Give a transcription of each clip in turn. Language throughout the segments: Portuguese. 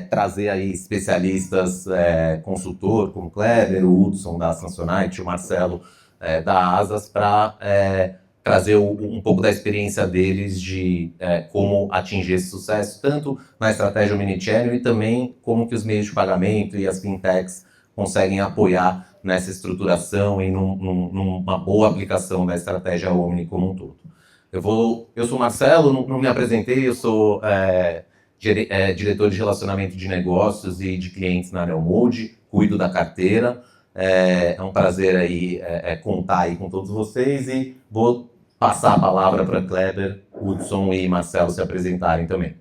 trazer aí especialistas, consultor, como o Kleber, o Hudson da Samsonite, o Marcelo da Asas, para trazer um pouco da experiência deles de como atingir esse sucesso, tanto na estratégia Omnichannel e também como que os meios de pagamento e as fintechs conseguem apoiar nessa estruturação e numa boa aplicação da estratégia Omni como um todo. Eu sou o Marcelo, não me apresentei, eu sou diretor de relacionamento de negócios e de clientes na Neomode, cuido da carteira. É um prazer aí contar aí com todos vocês e vou passar a palavra para Kleber, Hudson e Marcelo se apresentarem também.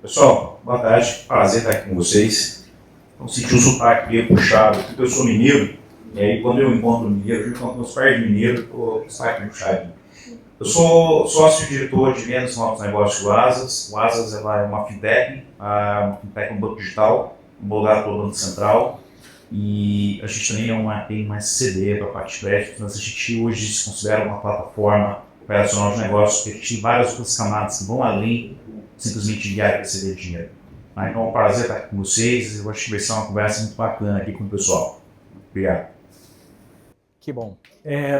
Pessoal, boa tarde, prazer estar aqui com vocês. Vamos sentir o sotaque meio puxado, porque eu sou mineiro, e aí quando eu encontro um mineiro, eu encontro meus pais de mineiro, o sotaque puxado. Eu sou sócio-diretor de vendas e novos negócios do Asas. O Asas é uma fintech no banco digital, homologado pelo Banco Central. E a gente também tem uma SCD para a parte de crédito, mas a gente hoje se considera uma plataforma operacional de negócios, porque a gente tem várias outras camadas que vão além simplesmente enviar e receber dinheiro. Então é um prazer estar aqui com vocês. Eu acho que vai ser uma conversa muito bacana aqui com o pessoal. Obrigado. Que bom.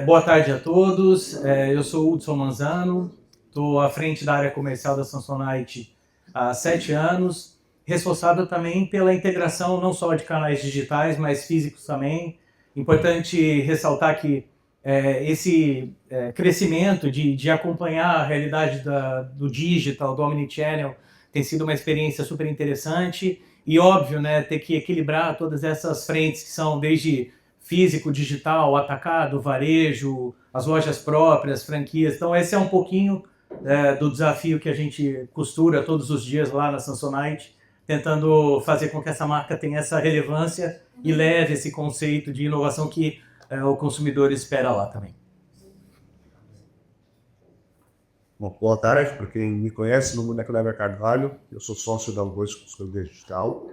Boa tarde a todos. Eu sou o Hudson Manzano, estou à frente da área comercial da Samsonite há 7 anos, responsável também pela integração não só de canais digitais, mas físicos também. Importante ressaltar que esse crescimento de acompanhar a realidade do digital, do omnichannel, tem sido uma experiência super interessante e óbvio, né, ter que equilibrar todas essas frentes que são desde físico, digital, atacado, varejo, as lojas próprias, franquias. Então esse é um pouquinho do desafio que a gente costura todos os dias lá na Samsonite, tentando fazer com que essa marca tenha essa relevância e leve esse conceito de inovação que o consumidor espera lá também. Bom, boa tarde, para quem me conhece, meu nome é Kleber Carvalho, eu sou sócio da Voice Consultoria Digital,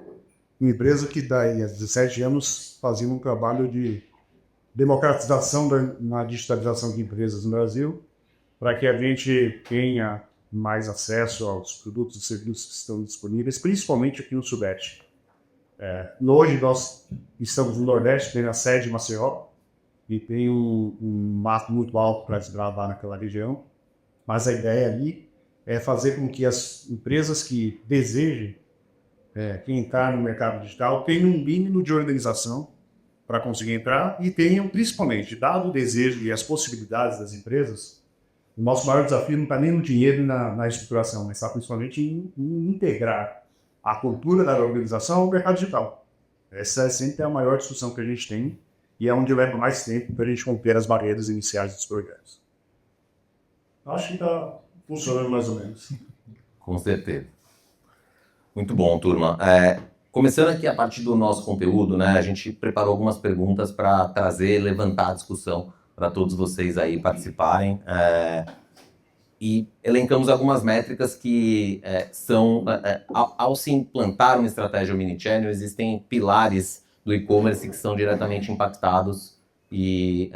uma empresa que há 17 anos fazia um trabalho de democratização na digitalização de empresas no Brasil, para que a gente tenha mais acesso aos produtos e serviços que estão disponíveis, principalmente aqui no Sudeste. Hoje nós estamos no Nordeste, tem a sede em Maceió, e tem um mato muito alto para desbravar naquela região, mas a ideia ali é fazer com que as empresas que desejem entrar no mercado digital tenham um mínimo de organização para conseguir entrar e tenham, principalmente, dado o desejo e as possibilidades das empresas, o nosso maior desafio não está nem no dinheiro e na estruturação, mas está principalmente em integrar a cultura da organização ao mercado digital. Essa é sempre a maior discussão que a gente tem e é onde leva mais tempo para a gente romper as barreiras iniciais dos projetos. Acho que está funcionando mais ou menos. Com certeza. Muito bom, turma. Começando aqui a partir do nosso conteúdo, né, a gente preparou algumas perguntas para trazer, levantar a discussão para todos vocês aí participarem. E elencamos algumas métricas que são, ao se implantar uma estratégia omnichannel, existem pilares do e-commerce que são diretamente impactados. E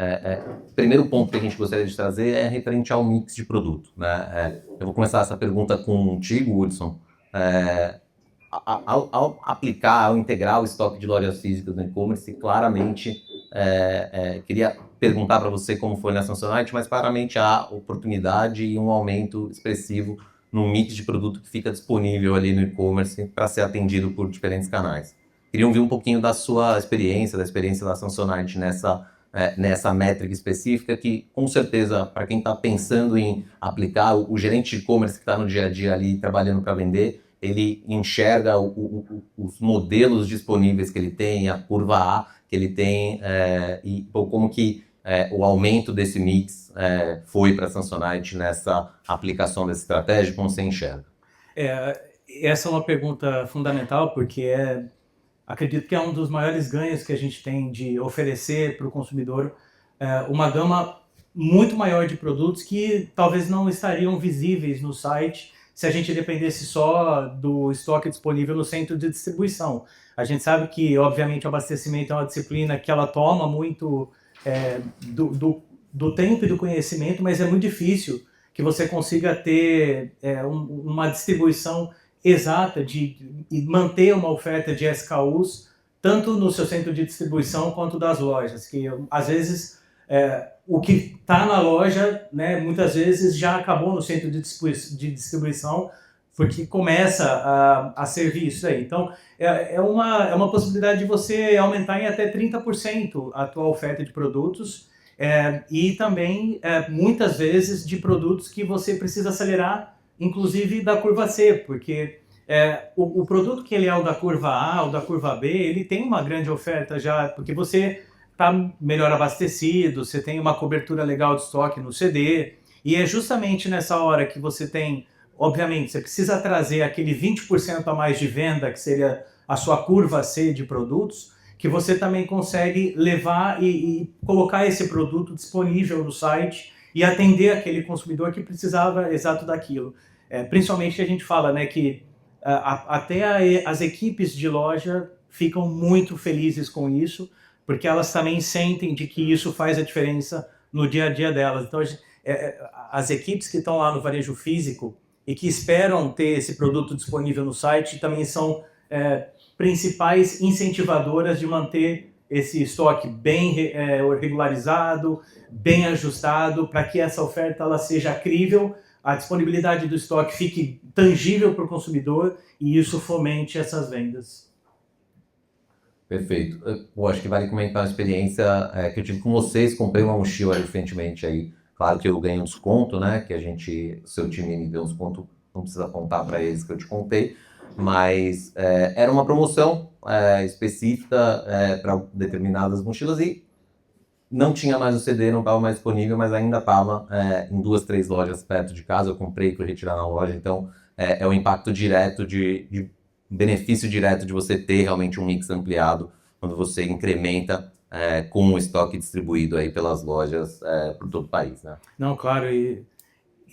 o primeiro ponto que a gente gostaria de trazer é referente ao mix de produto, né? Eu vou começar essa pergunta contigo, Hudson. Ao aplicar, ao integrar o estoque de lojas físicas no e-commerce, claramente, queria perguntar para você como foi na Samsonite, mas claramente há oportunidade e um aumento expressivo no mix de produto que fica disponível ali no e-commerce para ser atendido por diferentes canais. Queria ouvir um pouquinho da sua experiência, da experiência da Samsonite nessa métrica específica que, com certeza, para quem está pensando em aplicar, o gerente de e-commerce que está no dia a dia ali trabalhando para vender, ele enxerga os modelos disponíveis que ele tem, a curva A que ele tem e como que o aumento desse mix foi para a Samsonite nessa aplicação dessa estratégia, como você enxerga? Essa é uma pergunta fundamental, porque acredito que é um dos maiores ganhos que a gente tem de oferecer para o consumidor uma gama muito maior de produtos que talvez não estariam visíveis no site se a gente dependesse só do estoque disponível no centro de distribuição. A gente sabe que, obviamente, o abastecimento é uma disciplina que ela toma muito do tempo e do conhecimento, mas é muito difícil que você consiga ter uma distribuição exata e manter uma oferta de SKUs, tanto no seu centro de distribuição quanto das lojas, que às vezes o que está na loja, né, muitas vezes já acabou no centro de distribuição, porque começa a servir isso aí. Então, é uma possibilidade de você aumentar em até 30% a tua oferta de produtos, e também, muitas vezes, de produtos que você precisa acelerar, inclusive da curva C, porque o produto que ele é o da curva A ou da curva B, ele tem uma grande oferta já, porque você está melhor abastecido, você tem uma cobertura legal de estoque no CD, e é justamente nessa hora que você tem, obviamente, você precisa trazer aquele 20% a mais de venda, que seria a sua curva C de produtos, que você também consegue levar e colocar esse produto disponível no site e atender aquele consumidor que precisava exato daquilo. Principalmente a gente fala, né, que até as equipes de loja ficam muito felizes com isso, porque elas também sentem de que isso faz a diferença no dia a dia delas. Então, as equipes que estão lá no varejo físico e que esperam ter esse produto disponível no site também são principais incentivadoras de manter esse estoque bem regularizado, bem ajustado, para que essa oferta ela seja crível, a disponibilidade do estoque fique tangível para o consumidor e isso fomente essas vendas. Perfeito. Eu acho que vale comentar uma experiência que eu tive com vocês. Comprei uma mochila recentemente aí. Claro que eu ganhei um desconto, né? Que seu time me deu um desconto, não precisa contar para eles que eu te contei. Mas era uma promoção específica para determinadas mochilas e não tinha mais o CD, não estava mais disponível, mas ainda estava em 2, 3 lojas perto de casa. Eu comprei para retirar na loja, então é o impacto direto de benefício direto de você ter realmente um mix ampliado quando você incrementa com o estoque distribuído aí pelas lojas por todo o país, né? Não, claro, e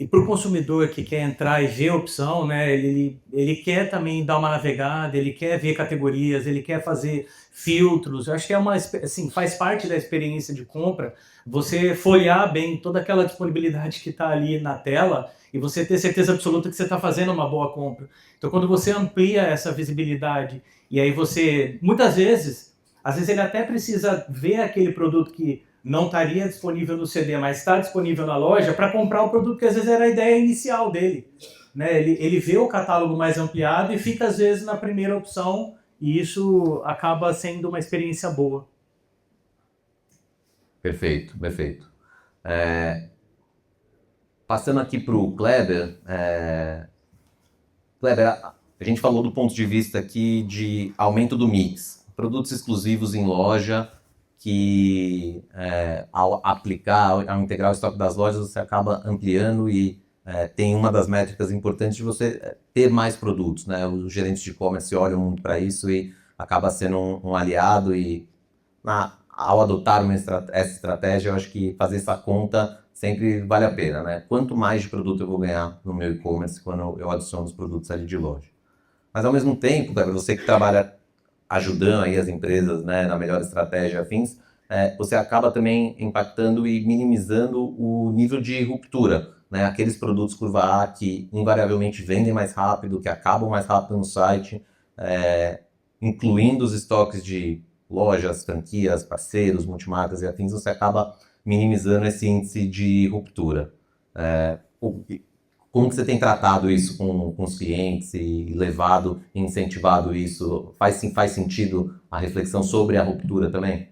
para o consumidor que quer entrar e ver a opção, né, ele quer também dar uma navegada, ele quer ver categorias, ele quer fazer filtros. Eu acho que assim, faz parte da experiência de compra você folhear bem toda aquela disponibilidade que está ali na tela e você ter certeza absoluta que você está fazendo uma boa compra. Então, quando você amplia essa visibilidade e aí muitas vezes, às vezes ele até precisa ver aquele produto que não estaria disponível no CD, mas está disponível na loja para comprar o produto que às vezes era a ideia inicial dele, né? Ele vê o catálogo mais ampliado e fica às vezes na primeira opção e isso acaba sendo uma experiência boa. Perfeito, perfeito. Passando aqui para o Kleber. Kleber, a gente falou do ponto de vista aqui de aumento do mix. Produtos exclusivos em loja que ao integrar o estoque das lojas, você acaba ampliando e tem uma das métricas importantes de você ter mais produtos, né? Os gerentes de e-commerce olham muito para isso e acaba sendo um aliado e ao adotar essa estratégia, eu acho que fazer essa conta sempre vale a pena, né? Quanto mais de produto eu vou ganhar no meu e-commerce quando eu adiciono os produtos ali de loja. Mas ao mesmo tempo, Kleber, você que trabalha ajudando aí as empresas, né, na melhor estratégia afins, você acaba também impactando e minimizando o nível de ruptura, né? Aqueles produtos curva A que invariavelmente vendem mais rápido, que acabam mais rápido no site, incluindo os estoques de lojas, franquias, parceiros, multimarcas e afins, você acaba minimizando esse índice de ruptura. Como que você tem tratado isso com os clientes e levado, incentivado isso? Faz sentido a reflexão sobre a ruptura também?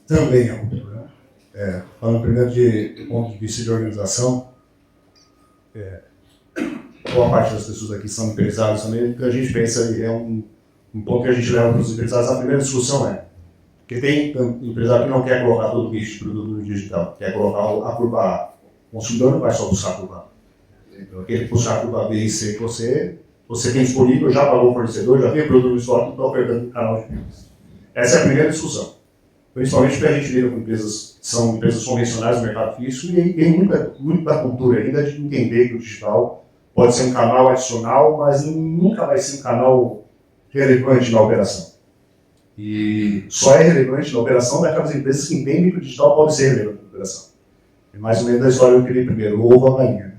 Também a ruptura. Falando primeiro do ponto de vista de organização, boa parte das pessoas aqui são empresários também, o que a gente pensa um ponto que a gente leva para os empresários, a primeira discussão porque tem empresário que não quer colocar todo o bicho de produto no digital, quer colocar a curva A. O consumidor não vai só buscar a curva A. Então, aquele que buscar a curva B e C que você tem disponível, já pagou o fornecedor, já tem produto no estoque e está ofertando no canal de vendas. Essa é a primeira discussão. Principalmente porque a gente lida com empresas que são empresas convencionais no mercado físico e tem muita cultura ainda de entender que o digital pode ser um canal adicional, mas nunca vai ser um canal relevante na operação. E só é relevante na operação daquelas empresas que entendem que o digital pode ser relevante na operação. É mais ou menos a história que eu queria primeiro, o ovo ou a galinha. Né?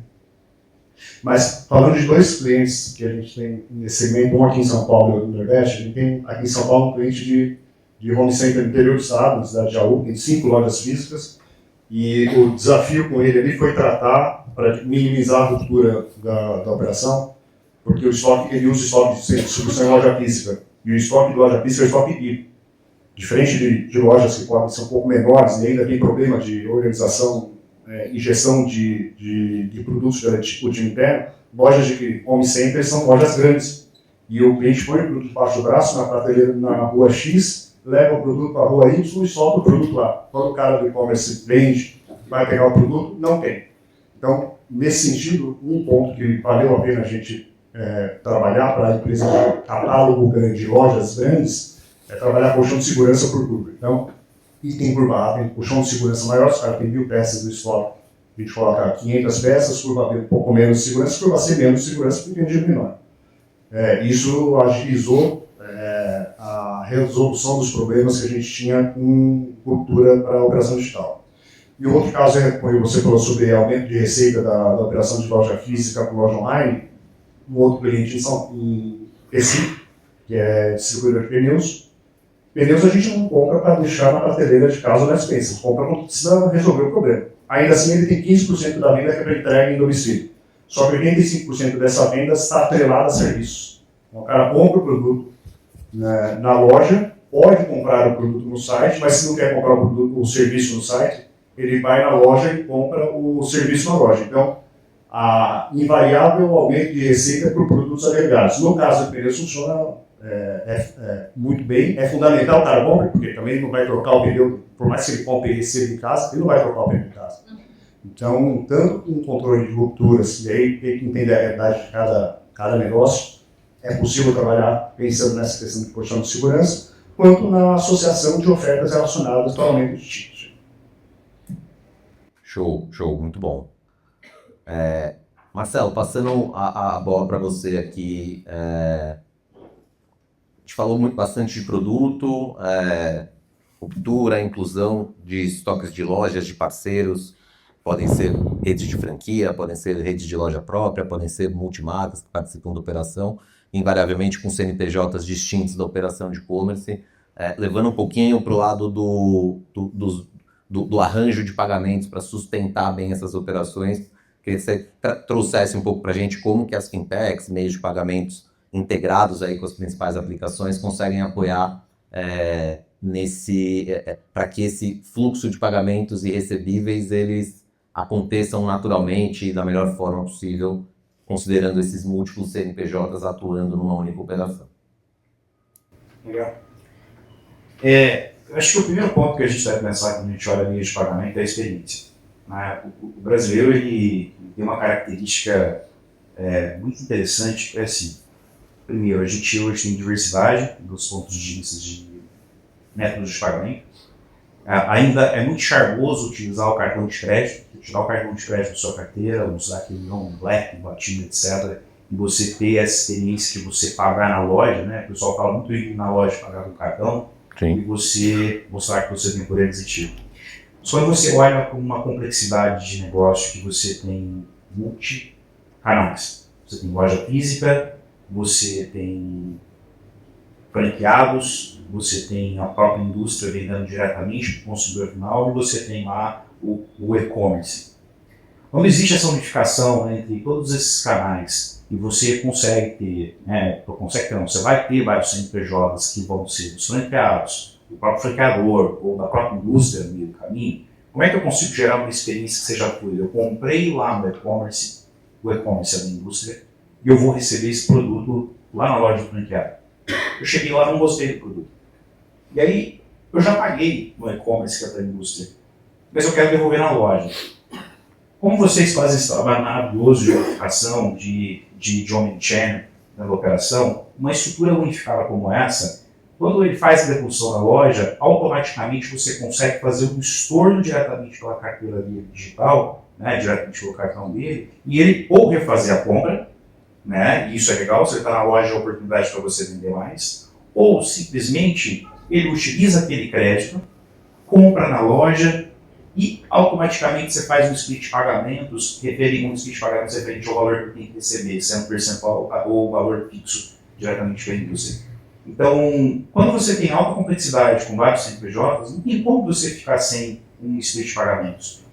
Mas falando de dois clientes que a gente tem nesse segmento, um aqui em São Paulo e outro no Nordeste, a gente tem aqui em São Paulo um cliente de home center no interior do estado, na cidade de Jaú, tem 5 lojas físicas, e o desafio com ele ali foi tratar para minimizar a ruptura da operação, porque o estoque, ele usa o estoque de distribuição em loja física, e o estoque de loja física é o estoque híbrido. Diferente de lojas que podem ser um pouco menores e ainda tem problema de organização e gestão de produtos durante o dia interno, lojas de home centers são lojas grandes. E o cliente põe o produto debaixo do braço, na prateleira, na rua X, leva o produto para a rua Y e solta o produto lá. Quando o cara do e-commerce vende, vai pegar o produto, não tem. Então, nesse sentido, um ponto que valeu a pena a gente trabalhar para a empresa de catálogo grande, lojas grandes, é trabalhar colchão de segurança por curva. Então, item curva A tem colchão de segurança maior, os caras têm 1.000 peças no estoque, a gente coloca 500 peças, curva B um pouco menos de segurança, curva C menos de segurança, porque tem dinheiro menor. Isso agilizou a resolução dos problemas que a gente tinha com cultura para a operação digital. E o outro caso quando você falou sobre aumento de receita da operação de loja física para loja online, um outro cliente em Recife, que é distribuidor de pneus. Pneus a gente não compra para deixar na prateleira de casa ou na despensa, a gente compra quando precisa resolver o problema. Ainda assim, ele tem 15% da venda que é para entrega em domicílio. Só que 85% dessa venda está atrelada a serviços. Então, o cara compra o produto na loja, pode comprar o produto no site, mas se não quer comprar o serviço no site, ele vai na loja e compra o serviço na loja. Então, a invariável aumento de receita por produtos agregados. No caso do pneu, funciona muito bem. É fundamental o cara compra, porque também ele não vai trocar o pneu, por mais que ele compre e receba em casa, ele não vai trocar o pneu em casa. Então, tanto com controle de rupturas, e aí tem que entender a realidade de cada negócio, é possível trabalhar pensando nessa questão de colchão de segurança, quanto na associação de ofertas relacionadas ao aumento de tickets. Show, muito bom. Marcelo, passando a bola para você aqui, a gente falou bastante de produto, ruptura, inclusão de estoques de lojas, de parceiros, podem ser redes de franquia, podem ser redes de loja própria, podem ser multimarcas que participam da operação, invariavelmente com CNPJs distintos da operação de e-commerce, levando um pouquinho para o lado do arranjo de pagamentos para sustentar bem essas operações. Queria que você trouxesse um pouco para a gente como que as fintechs, meios de pagamentos integrados aí com as principais aplicações, conseguem apoiar para que esse fluxo de pagamentos e recebíveis eles aconteçam naturalmente e da melhor forma possível, considerando esses múltiplos CNPJs atuando numa única operação. Legal. Eu acho que o primeiro ponto que a gente deve pensar quando a gente olha a linha de pagamento é a experiência. O brasileiro ele tem uma característica muito interessante, que é assim, primeiro, a gente hoje tem diversidade dos pontos de vista de métodos de pagamento. Ainda é muito charmoso utilizar o cartão de crédito, tirar o cartão de crédito da sua carteira, usar aquele Black, Platinum, etc. E você ter essa experiência de você pagar na loja, né? O pessoal fala muito ir na loja pagar com o cartão. Sim. E você mostrar que você tem poder aquisitivo. Só que você olha com uma complexidade de negócio que você tem multi-canais. Você tem loja física, você tem franqueados, você tem a própria indústria vendendo diretamente para o consumidor final e você tem lá o e-commerce. Quando existe essa unificação entre todos esses canais e você consegue ter, você vai ter vários CNPJs que vão ser os franqueados, do próprio franqueador ou da própria indústria no meio do caminho, como é que eu consigo gerar uma experiência que seja fluida? Eu comprei lá no e-commerce, o e-commerce é da indústria, e eu vou receber esse produto lá na loja do franqueado. Eu cheguei lá e não gostei do produto. E aí, eu já paguei no e-commerce que é da indústria, mas eu quero devolver na loja. Como vocês fazem esse trabalho maravilhoso de unificação, de omnichannel na operação, uma estrutura unificada como essa, quando ele faz a devolução na loja, automaticamente você consegue fazer um estorno diretamente pela carteira dele digital, diretamente pelo cartão dele, e ele ou refazer a compra, e isso é legal, você está na loja, é a oportunidade para você vender mais, ou simplesmente ele utiliza aquele crédito, compra na loja, e automaticamente você faz um split de pagamentos, referente ao valor que tem que receber, sendo percentual ou valor fixo diretamente para a indústria. Então, quando você tem alta complexidade com vários CNPJs, não tem como você ficar sem um split de pagamentos.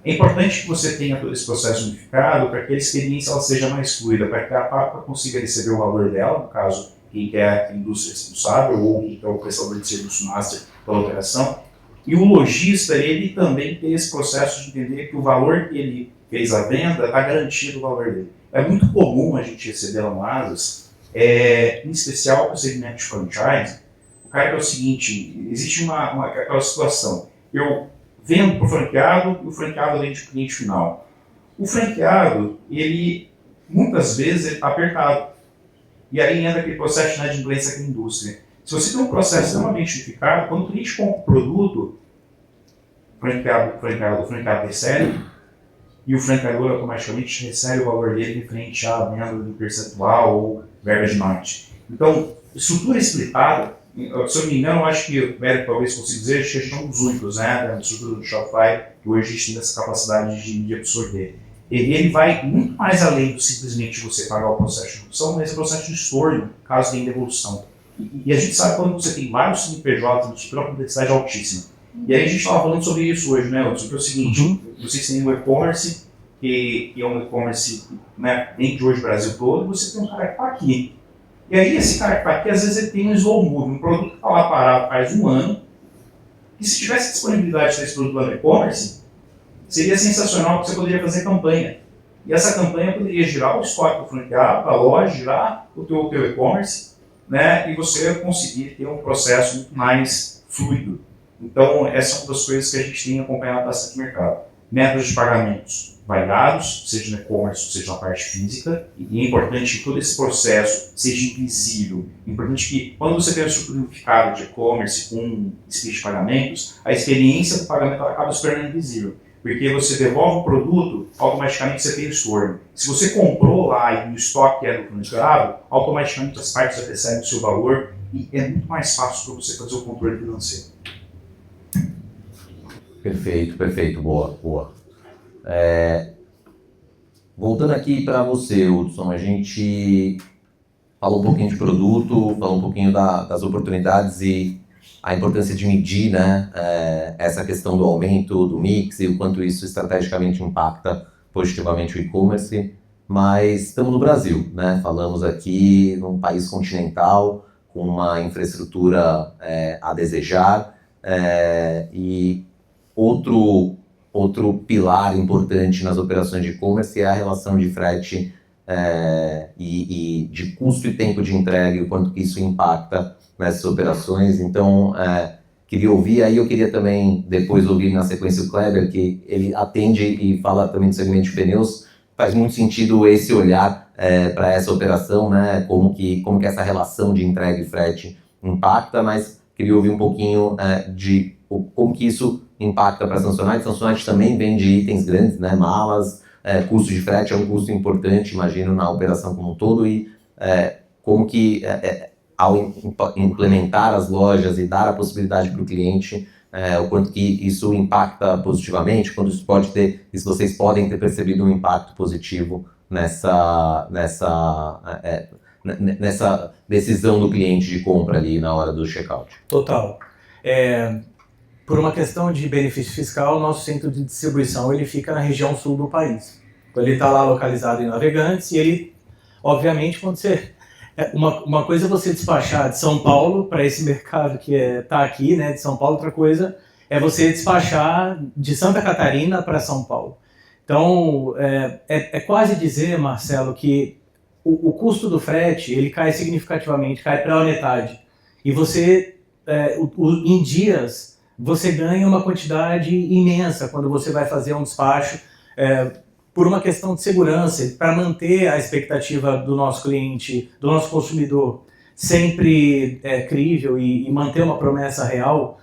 É importante que você tenha todo esse processo unificado para que a experiência ela seja mais fluida, para que a PAPA consiga receber o valor dela, no caso, quem quer a indústria responsável ou quem quer o prestador de serviço master pela operação. E o lojista, ele também tem esse processo de entender que o valor que ele fez a venda está garantido o valor dele. É muito comum a gente receber lá no Asas, em especial para o segmento de franchise, o cara que é o seguinte, existe aquela situação, eu vendo para o franqueado e o franqueado vende para o cliente final. O franqueado, ele muitas vezes ele está apertado. E aí entra aquele processo de inadimplência com a indústria. Se você tem um processo extremamente unificado, quando o cliente compra o produto, o franqueado recebe, e o franqueador automaticamente recebe o valor dele referente à venda do percentual ou verba de marketing. Então, estrutura splitada, se eu não me engano, eu acho que o Mérito talvez consiga dizer, acho que a gente é um dos únicos, né, da estrutura do Shopify, que hoje a gente tem essa capacidade de absorver. Ele vai muito mais além do simplesmente você pagar o processo de produção, mas é o processo de estorno, caso tenha devolução. E a gente sabe quando você tem vários CNPJs, você tem uma complexidade altíssima. E aí a gente estava falando sobre isso hoje, né, Hudson? Que é o seguinte, vocês têm um e-commerce, que é um e-commerce, né, dentro de hoje Brasil todo, você tem um cara que está aqui. E aí esse cara que está aqui, às vezes ele tem um slow moving, um produto que está lá parado faz um ano, e se tivesse disponibilidade desse produto lá no e-commerce, seria sensacional porque você poderia fazer campanha. E essa campanha poderia girar o estoque do franqueado, a loja, girar o teu e-commerce, né, e você conseguir ter um processo muito mais fluido. Então, essa é uma das coisas que a gente tem acompanhado bastante no mercado. Métodos de pagamentos variados, seja no e-commerce, seja na parte física, e é importante que todo esse processo seja invisível. É importante que, quando você tem um estrutura unificada de e-commerce com split de pagamentos, a experiência do pagamento acaba se tornando invisível. Porque você devolve o produto, automaticamente você tem o estorno. Se você comprou lá e o estoque é do franqueado, automaticamente as partes já recebem o seu valor e é muito mais fácil para você fazer o controle financeiro. Perfeito, boa. Voltando aqui para você, Hudson, a gente falou um pouquinho de produto, falou um pouquinho das oportunidades e a importância de medir, né, essa questão do aumento do mix e o quanto isso estrategicamente impacta positivamente o e-commerce, mas estamos no Brasil, né? Falamos aqui num país continental com uma infraestrutura a desejar e outro pilar importante nas operações de e-commerce é a relação de frete e de custo e tempo de entrega e o quanto que isso impacta nessas operações. Então, queria ouvir, aí eu queria também depois ouvir na sequência o Kleber, que ele atende e fala também do segmento de pneus. Faz muito sentido esse olhar para essa operação, né? Como que essa relação de entrega e frete impacta, mas queria ouvir um pouquinho de como que isso impacta para a Samsonite. Samsonite também vende itens grandes, né? Malas, custo de frete é um custo importante, imagino, na operação como um todo, e como que ao implementar as lojas e dar a possibilidade para o cliente, o quanto que isso impacta positivamente, quando isso pode ter, e se vocês podem ter percebido um impacto positivo nessa decisão do cliente de compra ali na hora do checkout. Total. Por uma questão de benefício fiscal, o nosso centro de distribuição ele fica na região sul do país. Então, ele está lá localizado em Navegantes e ele, obviamente, quando você... Uma coisa é você despachar de São Paulo para esse mercado que está aqui, né, de São Paulo, outra coisa é você despachar de Santa Catarina para São Paulo. Então, é quase dizer, Marcelo, que o custo do frete ele cai significativamente, cai pela metade. E você, em dias, você ganha uma quantidade imensa quando você vai fazer um despacho por uma questão de segurança, para manter a expectativa do nosso cliente, do nosso consumidor sempre crível e manter uma promessa real.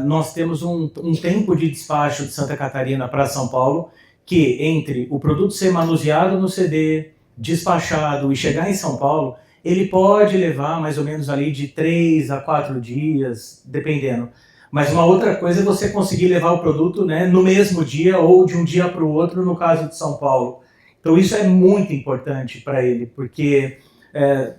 Nós temos um tempo de despacho de Santa Catarina para São Paulo que, entre o produto ser manuseado no CD, despachado e chegar em São Paulo, ele pode levar mais ou menos ali de 3 a 4 dias, dependendo. Mas uma outra coisa é você conseguir levar o produto, né, no mesmo dia ou de um dia para o outro, no caso de São Paulo. Então isso é muito importante para ele, porque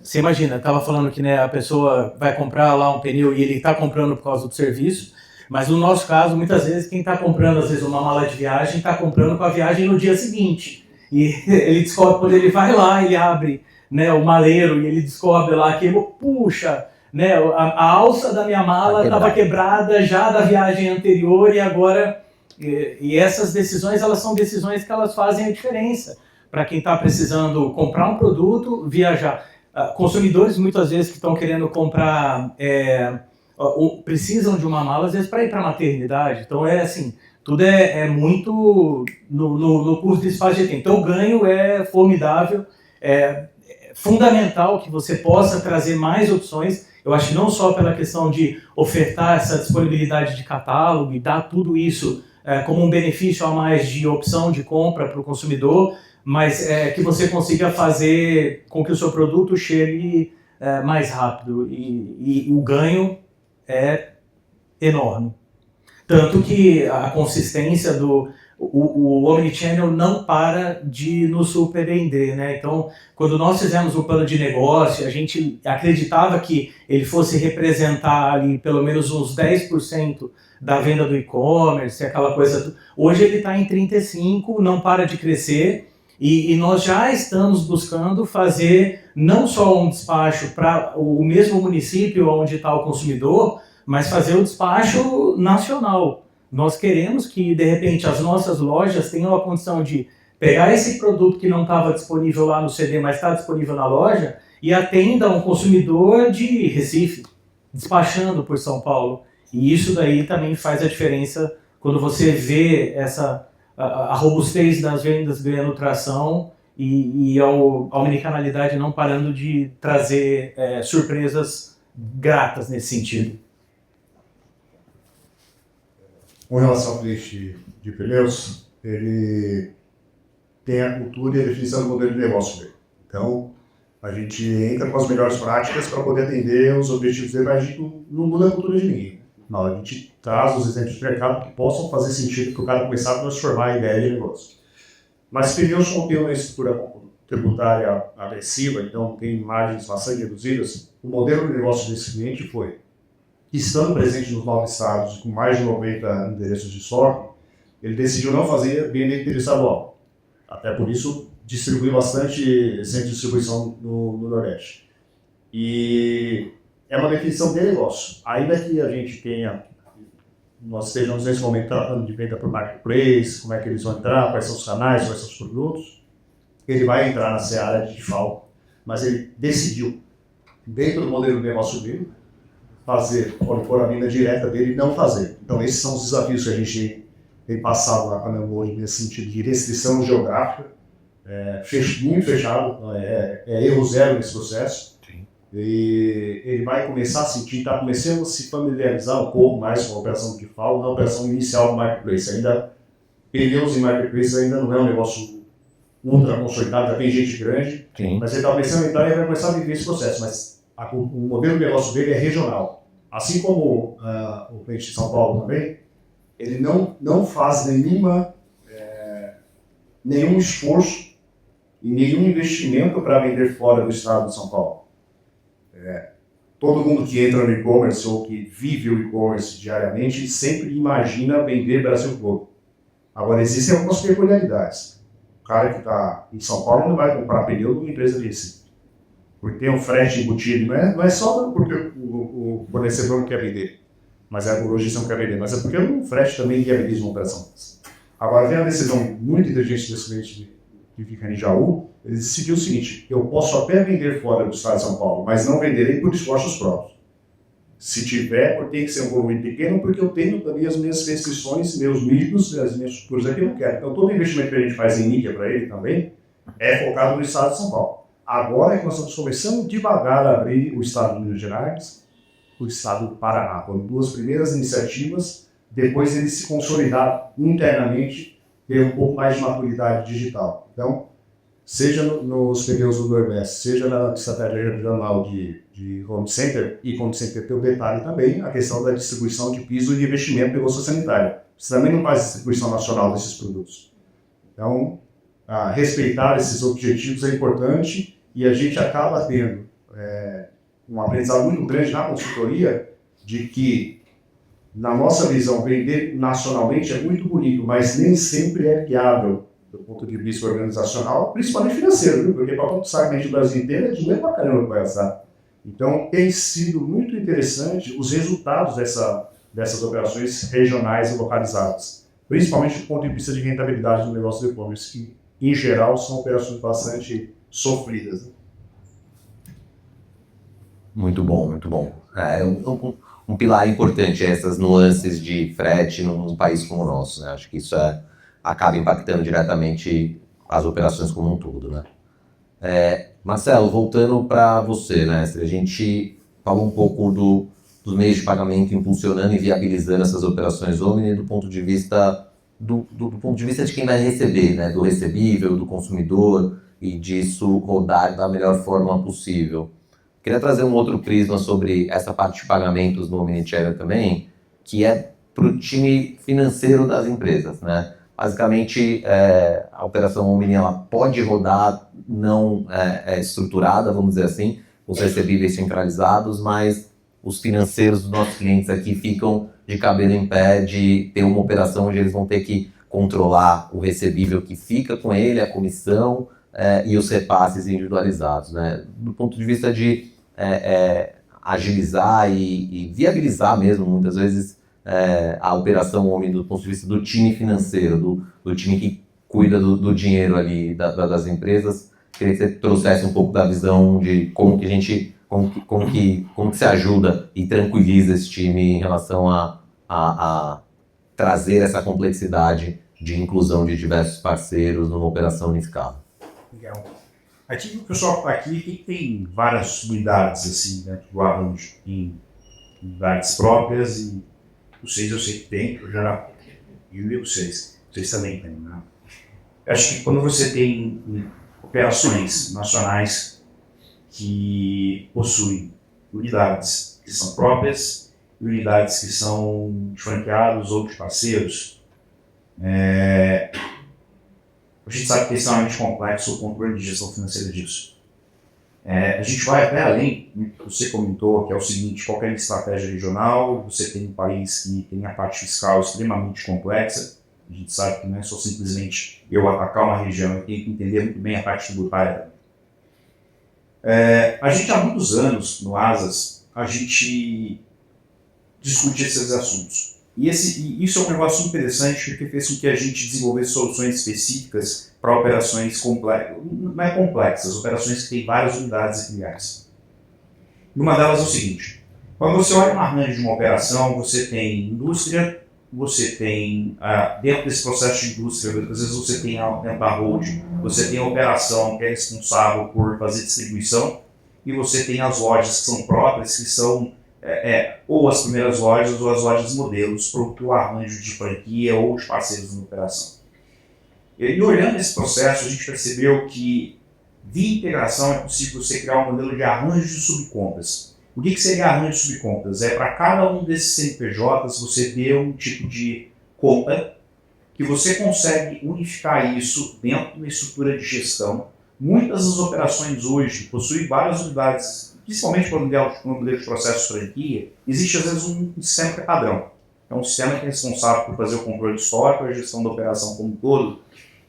você imagina, estava falando que, né, a pessoa vai comprar lá um pneu e ele está comprando por causa do serviço, mas no nosso caso, muitas vezes, quem está comprando, às vezes, uma mala de viagem, está comprando com a viagem no dia seguinte. E ele descobre, quando ele vai lá, ele abre, né, o maleiro e ele descobre lá que, puxa, né, a alça da minha mala estava quebrada já da viagem anterior e agora... E essas decisões, elas são decisões que elas fazem a diferença para quem está precisando comprar um produto, viajar. Consumidores, muitas vezes, que estão querendo comprar, precisam de uma mala, às vezes, para ir para a maternidade. Então, assim, tudo é muito no curto espaço de tempo. Então, o ganho é formidável, é fundamental que você possa trazer mais opções. Eu acho que não só pela questão de ofertar essa disponibilidade de catálogo e dar tudo isso como um benefício a mais de opção de compra para o consumidor, mas que você consiga fazer com que o seu produto chegue mais rápido e o ganho é enorme. Tanto que a consistência o Omnichannel não para de nos surpreender, né? Então, quando nós fizemos o plano de negócio, a gente acreditava que ele fosse representar ali pelo menos uns 10% da venda do e-commerce, aquela coisa. Hoje ele está em 35%, não para de crescer. E nós já estamos buscando fazer não só um despacho para o mesmo município onde está o consumidor, mas fazer o despacho nacional. Nós queremos que, de repente, as nossas lojas tenham a condição de pegar esse produto que não estava disponível lá no CD, mas está disponível na loja, e atenda um consumidor de Recife, despachando por São Paulo. E isso daí também faz a diferença quando você vê a robustez das vendas ganhando tração e a omnicanalidade não parando de trazer surpresas gratas nesse sentido. Com relação ao cliente de pneus, ele tem a cultura e a definição do modelo de negócio dele. Então, a gente entra com as melhores práticas para poder atender os objetivos dele, mas a gente não muda a cultura de ninguém. Não, a gente traz os exemplos de mercado que possam fazer sentido para o cara começar a transformar a ideia de negócio. Mas pneus não tem uma estrutura tributária agressiva, então tem margens bastante reduzidas. O modelo de negócio desse cliente foi, estando presente nos 9 estados, com mais de 90 endereços de estoque, ele decidiu não fazer venda interestadual. Até por isso, distribuiu bastante centro de distribuição no Nordeste. E é uma definição de negócio. Ainda que a gente nós estejamos nesse momento tratando de venda por marketplace, como é que eles vão entrar, quais são os canais, quais são os produtos, ele vai entrar na seara digital, mas ele decidiu, dentro do modelo de negócio dele, pôr a venda direta dele e não fazer. Então esses são os desafios que a gente tem passado na Canambu hoje, nesse sentido de restrição geográfica, muito fechado, erro zero nesse processo. Sim. E ele vai começar a sentir, está começando a se familiarizar um pouco mais com a operação de FAO, na operação inicial do marketplace. Ainda, pneus em marketplace ainda não é um negócio ultra consolidado, já tem gente grande, sim, mas ele está começando a entrar e vai começar a viver esse processo. Mas o modelo de negócio dele é regional. Assim como o cliente de São Paulo também, ele não faz nenhum esforço e nenhum investimento para vender fora do estado de São Paulo. Todo mundo que entra no e-commerce ou que vive o e-commerce diariamente sempre imagina vender Brasil todo. Agora, existem algumas peculiaridades. O cara que está em São Paulo não vai comprar pneu de uma empresa de Recife, porque tem um frete embutido. Não é só porque o fornecedor não quer vender, mas o lojista não quer vender, mas é porque o frete também viabiliza uma operação. Agora, vem a decisão muito inteligente desse cliente que fica em Jaú. Ele decidiu o seguinte: eu posso até vender fora do estado de São Paulo, mas não venderei por esforços próprios. Se tiver, tem que ser um volume pequeno, porque eu tenho também as minhas restrições, meus mínimos, as minhas estruturas aqui eu não quero. Então, todo investimento que a gente faz em mídia para ele também é focado no estado de São Paulo. Agora é que nós estamos começando devagar a abrir o estado de Minas Gerais, o estado do Paraná. Foram 2 primeiras iniciativas, depois ele se consolidar internamente, ter um pouco mais de maturidade digital. Então, seja nos pneus do Nordeste, seja na estratégia regional de home center, e home center tem o detalhe também, a questão da distribuição de piso e de investimento em bolsa sanitária. Você também não faz distribuição nacional desses produtos. Então, respeitar esses objetivos é importante e a gente acaba tendo um aprendizado muito grande na consultoria de que, na nossa visão, vender nacionalmente é muito bonito, mas nem sempre é viável do ponto de vista organizacional, principalmente financeiro, viu? Porque para conquistar o Brasil inteiro é dinheiro pra caramba para gastar. Então, tem sido muito interessante os resultados dessas operações regionais e localizadas, principalmente do ponto de vista de rentabilidade do negócio de e-commerce, que, em geral, são operações bastante sofridas. Né? Muito bom, muito bom. Um pilar importante é essas nuances de frete num país como o nosso, né? Acho que isso acaba impactando diretamente as operações como um todo, né? Marcelo, voltando para você, né? A gente falou um pouco dos meios de pagamento impulsionando e viabilizando essas operações Omni do ponto de vista do ponto de vista de quem vai receber, né? Do recebível, do consumidor, e disso rodar da melhor forma possível. Queria trazer um outro prisma sobre essa parte de pagamentos no Omnichannel também, que é para o time financeiro das empresas, né? Basicamente, a operação Omni ela pode rodar não estruturada, vamos dizer assim, os recebíveis centralizados, mas os financeiros dos nossos clientes aqui ficam de cabelo em pé de ter uma operação onde eles vão ter que controlar o recebível que fica com ele, a comissão e os repasses individualizados, né? Do ponto de vista de agilizar e viabilizar mesmo, muitas vezes, a operação Omni do ponto de vista do time financeiro, do time que cuida do dinheiro ali das empresas. Queria que você trouxesse um pouco da visão de como que se ajuda e tranquiliza esse time em relação a trazer essa complexidade de inclusão de diversos parceiros numa operação em escala. Legal. Aqui o pessoal que está aqui tem várias unidades assim, dentro do Arranjo, tem unidades próprias e vocês eu sei que tem, eu já vi vocês também têm, né? Eu acho que quando você tem operações nacionais que possuem unidades que são próprias e unidades que são de franqueados ou de parceiros, a gente sabe que é extremamente complexo o controle de gestão financeira disso. A gente vai até além, você comentou que é o seguinte, qualquer estratégia regional, você tem um país que tem a parte fiscal extremamente complexa, a gente sabe que não é só simplesmente eu atacar uma região, eu tenho que entender muito bem a parte tributária. A gente há muitos anos, no ASAS, a gente discute esses assuntos. E isso é um negócio interessante porque fez com que a gente desenvolvesse soluções específicas para operações complexas, não é complexas, operações que têm várias unidades e filiais. Uma delas é o seguinte, quando você olha uma arranjo de uma operação, você tem indústria, você tem, dentro desse processo de indústria, às vezes você tem dentro da holding, você tem a operação que é responsável por fazer distribuição, e você tem as lojas que são próprias, que são ou as primeiras lojas ou as lojas modelos para o arranjo de franquia ou de parceiros na operação. E olhando esse processo, a gente percebeu que via integração é possível você criar um modelo de arranjo de subcontas. O que seria arranjo de subcontas? Para cada um desses CNPJs você ter um tipo de conta que você consegue unificar isso dentro de uma estrutura de gestão. Muitas das operações hoje possuem várias unidades, principalmente para o modelo de processo de franquia, existe às vezes um sistema que é padrão. É um sistema que é responsável por fazer o controle histórico, a gestão da operação como um todo.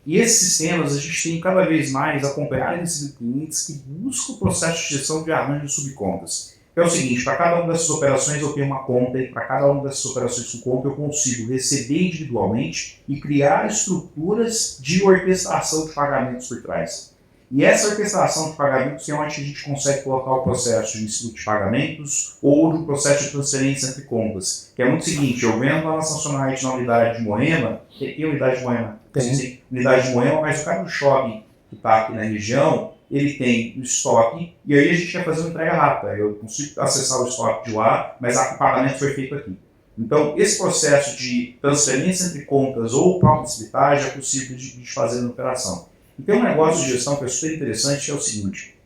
E esses sistemas a gente tem cada vez mais acompanhado esses clientes que buscam o processo de gestão de arranjo de subcontas. É o seguinte, para cada uma dessas operações eu tenho uma conta e para cada uma dessas operações com conta eu consigo receber individualmente e criar estruturas de orquestração de pagamentos por trás. E essa orquestração de pagamentos é onde a gente consegue colocar o processo de instituto de pagamentos ou do processo de transferência entre contas. Que é muito o seguinte, eu vendo lá na Samsonite na unidade de Moema, tem unidade de Moema? Tem unidade de Moema, mas o cara do shopping que está aqui na região, ele tem o estoque e aí a gente quer fazer uma entrega rápida. Eu consigo acessar o estoque de lá, mas o pagamento foi feito aqui. Então, esse processo de transferência entre contas ou para uma despitagem é possível de fazer na operação. E tem um negócio de gestão que é super interessante, que é o seguinte: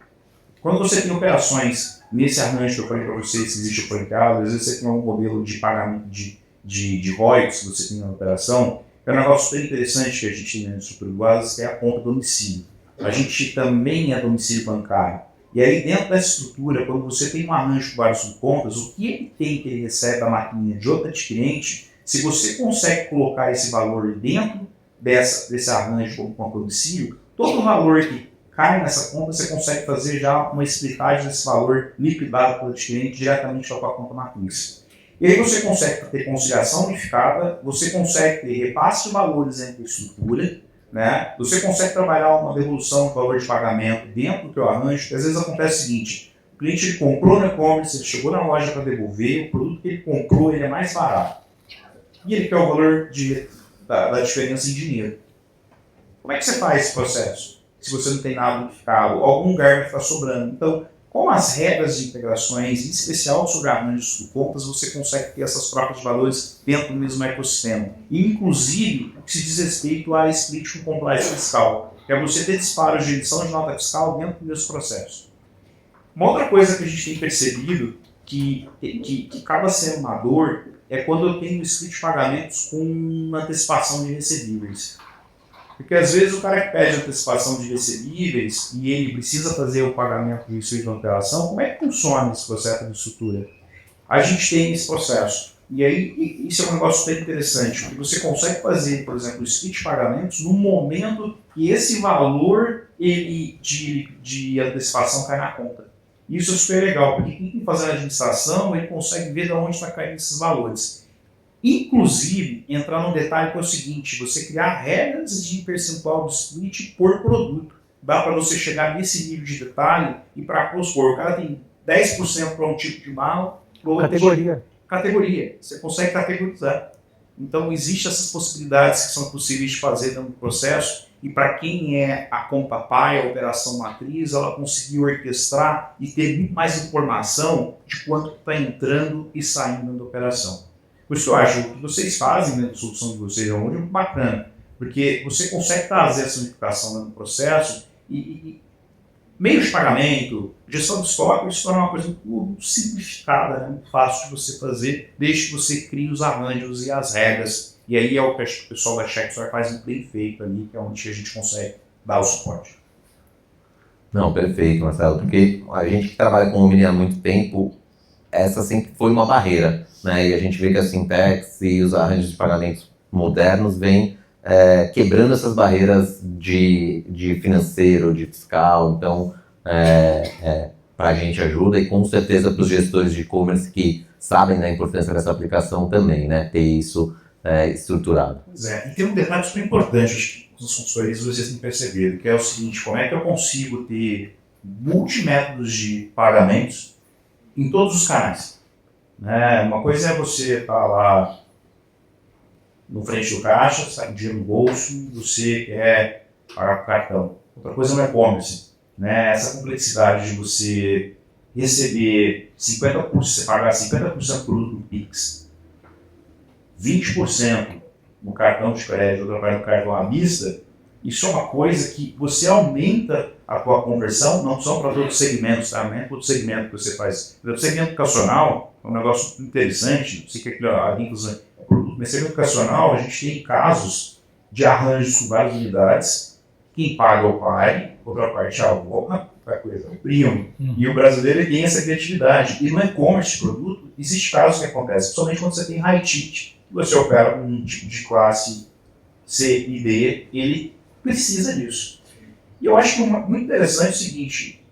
quando você tem operações nesse arranjo que eu falei para vocês, que existe o franqueado, às vezes você tem um modelo de pagamento de royalties que você tem na operação, é um negócio super interessante que a gente tem na estrutura do Asas, que é a conta domicílio. A gente também é domicílio bancário. E aí dentro dessa estrutura, quando você tem um arranjo com várias subcontas, o que ele tem que ele recebe da maquininha de outro adquirente, se você consegue colocar esse valor dentro desse arranjo como conta domicílio, todo o valor que cai nessa conta, você consegue fazer já uma splitagem desse valor liquidado pelo adquirente diretamente para a conta matriz. E aí você consegue ter conciliação unificada, você consegue ter repasse de valores entre a estrutura, né? Você consegue trabalhar uma devolução de valor de pagamento dentro do teu arranjo, porque às vezes acontece o seguinte: o cliente ele comprou no e-commerce, ele chegou na loja para devolver, o produto que ele comprou ele é mais barato. E ele quer o valor da diferença em dinheiro. Como é que você faz esse processo? Se você não tem nada unificado, algum lugar vai ficar sobrando. Então, com as regras de integrações, em especial sobre arranjos de contas, você consegue ter essas trocas de valores dentro do mesmo ecossistema. E, inclusive, o que se diz respeito a split com compliance fiscal, que é você ter disparos de edição de nota fiscal dentro do mesmo processo. Uma outra coisa que a gente tem percebido, que acaba sendo uma dor, é quando eu tenho split de pagamentos com antecipação de recebíveis. Porque às vezes o cara que pede antecipação de recebíveis e ele precisa fazer o pagamento do split de operação, como é que funciona esse processo de estrutura? A gente tem esse processo. E aí isso é um negócio bem interessante, porque você consegue fazer, por exemplo, o split de pagamentos no momento que esse valor de antecipação cai na conta. Isso é super legal, porque quem tem que fazer a administração, ele consegue ver de onde está caindo esses valores. Inclusive, entrar num detalhe que é o seguinte: você criar regras de percentual de split por produto. Dá para você chegar nesse nível de detalhe e para supor, o cara tem 10% para um tipo de mala, para outro Categoria. Tipo, categoria. Você consegue categorizar. Então, existem essas possibilidades que são possíveis de fazer dentro do processo. E para quem é a conta pai, a operação matriz, ela conseguiu orquestrar e ter muito mais informação de quanto está entrando e saindo da operação. Por isso que eu acho que o que vocês fazem na solução de vocês é muito bacana, porque você consegue trazer essa unificação no processo e meios de pagamento, gestão de estoque, isso torna uma coisa muito simplificada, né? Muito fácil de você fazer, desde que você crie os arranjos e as regras. E aí é o que o pessoal da Checkstore faz muito bem feito ali, que é onde a gente consegue dar o suporte. Não, perfeito, Marcelo, porque a gente que trabalha com o Omni há muito tempo, essa sempre foi uma barreira, né? E a gente vê que a Sintex e os arranjos de pagamentos modernos vêm quebrando essas barreiras de financeiro, de fiscal. Então, para a gente ajuda, e com certeza para os gestores de e-commerce que sabem da importância dessa aplicação também, né? Ter isso estruturado. Pois é, e tem um detalhe super importante, acho que os consultores vocês têm percebido, que é o seguinte: como é que eu consigo ter multimétodos de pagamentos em todos os canais? Uma coisa é você estar lá no frente do caixa, sai com dinheiro no bolso, você quer pagar com cartão. Outra coisa é o e-commerce. Essa complexidade de você receber 50%, você pagar 50% do produto no Pix, 20% no cartão de crédito, outra parte no cartão à vista, isso é uma coisa que você aumenta a tua conversão, não só para todos os segmentos, tá? Aumenta para o segmento que você faz. O segmento educacional é um negócio interessante, não sei que aquilo ali, inclusive, no segmento educacional a gente tem casos de arranjos com várias unidades, quem paga é o pai, outra parte é a avó, outra coisa é o primo. E o brasileiro tem essa criatividade. E no e-commerce de produto, existe casos que acontecem, principalmente quando você tem high ticket, que você opera com um tipo de classe C e D, ele precisa disso. E eu acho que muito interessante é o seguinte: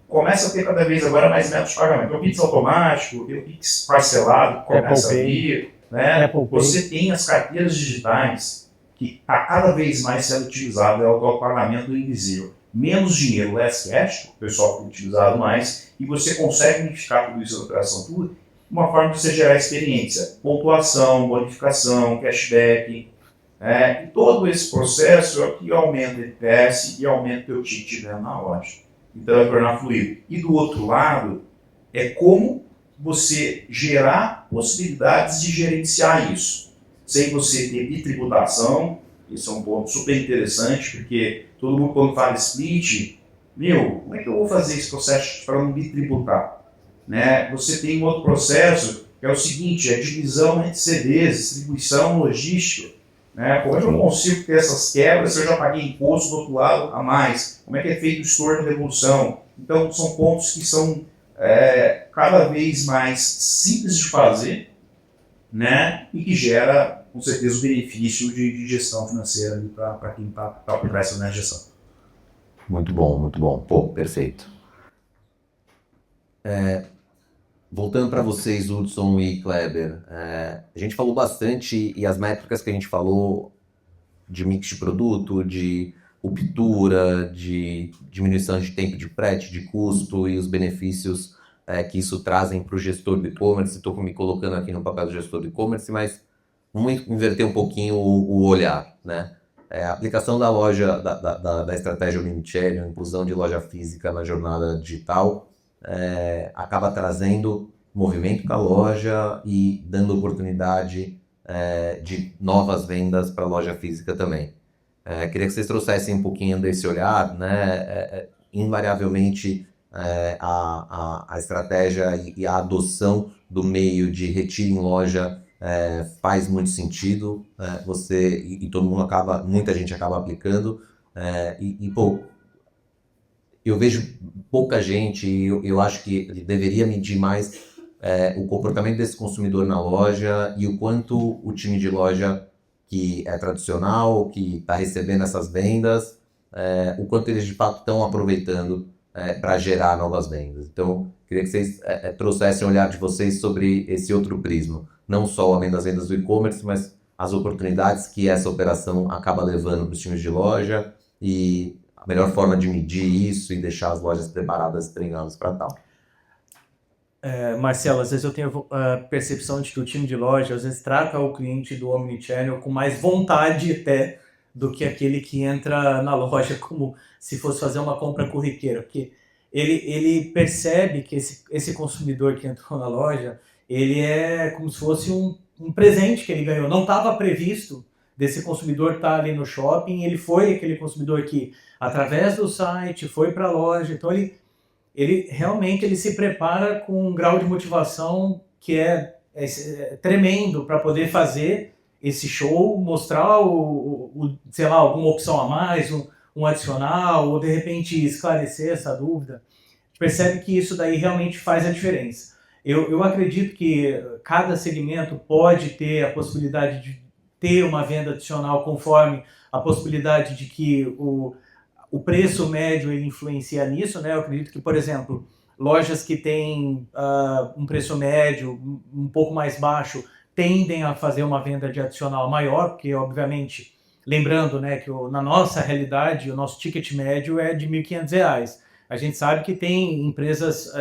começa a ter cada vez agora mais métodos de pagamento. O Pix automático, o Pix parcelado, começa a vir, né? Você tem as carteiras digitais, que a cada vez mais sendo utilizado é o pagamento invisível. Menos dinheiro, less cash, o pessoal tem utilizado mais, e você consegue unificar tudo isso na operação tudo, uma forma de você gerar experiência, pontuação, bonificação, cashback. E todo esse processo é o que aumenta o NPS e aumenta o teu ticket na loja. Então é tornar fluido. E do outro lado, é como você gerar possibilidades de gerenciar isso, sem você ter bitributação. Isso é um ponto super interessante, porque todo mundo quando fala split, como é que eu vou fazer esse processo para não bitributar? Né? Você tem um outro processo que é o seguinte, a divisão entre CDs, distribuição, logística. Né? Como é que eu consigo ter essas quebras se eu já paguei imposto do outro lado a mais? Como é que é feito o estorno de devolução? Então, são pontos que são cada vez mais simples de fazer, né? E que gera, com certeza, o benefício de gestão financeira para quem está por trás da gestão. Muito bom, muito bom. Pô, perfeito. Voltando para vocês, Hudson e Kleber, a gente falou bastante, e as métricas que a gente falou de mix de produto, de ruptura, de diminuição de tempo de frete, de custo e os benefícios que isso trazem para o gestor do e-commerce. Estou me colocando aqui no papel do gestor do e-commerce, mas vamos inverter um pouquinho o olhar, né? A aplicação da loja, da estratégia Omnichannel, a inclusão de loja física na jornada digital, acaba trazendo movimento para a loja e dando oportunidade de novas vendas para a loja física também. Queria que vocês trouxessem um pouquinho desse olhar, né? Invariavelmente, a estratégia e a adoção do meio de retiro em loja faz muito sentido, e todo mundo muita gente acaba aplicando, pô, eu vejo pouca gente, e eu acho que ele deveria medir mais o comportamento desse consumidor na loja e o quanto o time de loja que é tradicional, que está recebendo essas vendas, o quanto eles de fato estão aproveitando para gerar novas vendas. Então, queria que vocês trouxessem o olhar de vocês sobre esse outro prisma. Não só além das vendas do e-commerce, mas as oportunidades que essa operação acaba levando para os times de loja e a melhor forma de medir isso e deixar as lojas preparadas e treinadas para tal. Marcelo, às vezes eu tenho a percepção de que o time de loja às vezes trata o cliente do Omnichannel com mais vontade até do que aquele que entra na loja como se fosse fazer uma compra corriqueira, porque ele percebe que esse consumidor que entrou na loja, ele é como se fosse um presente que ele ganhou, não estava previsto desse consumidor estar ali no shopping, ele foi aquele consumidor que, através do site, foi para a loja, então ele realmente se prepara com um grau de motivação que é tremendo para poder fazer esse show, mostrar sei lá, alguma opção a mais, um adicional, ou de repente esclarecer essa dúvida. A gente percebe que isso daí realmente faz a diferença. Eu acredito que cada segmento pode ter a possibilidade de ter uma venda adicional conforme a possibilidade de que o preço médio ele influencia nisso, né? Eu acredito que, por exemplo, lojas que têm um preço médio um pouco mais baixo tendem a fazer uma venda de adicional maior, porque, obviamente, lembrando, né, que na nossa realidade, o nosso ticket médio é de R$ 1.500. A gente sabe que tem empresas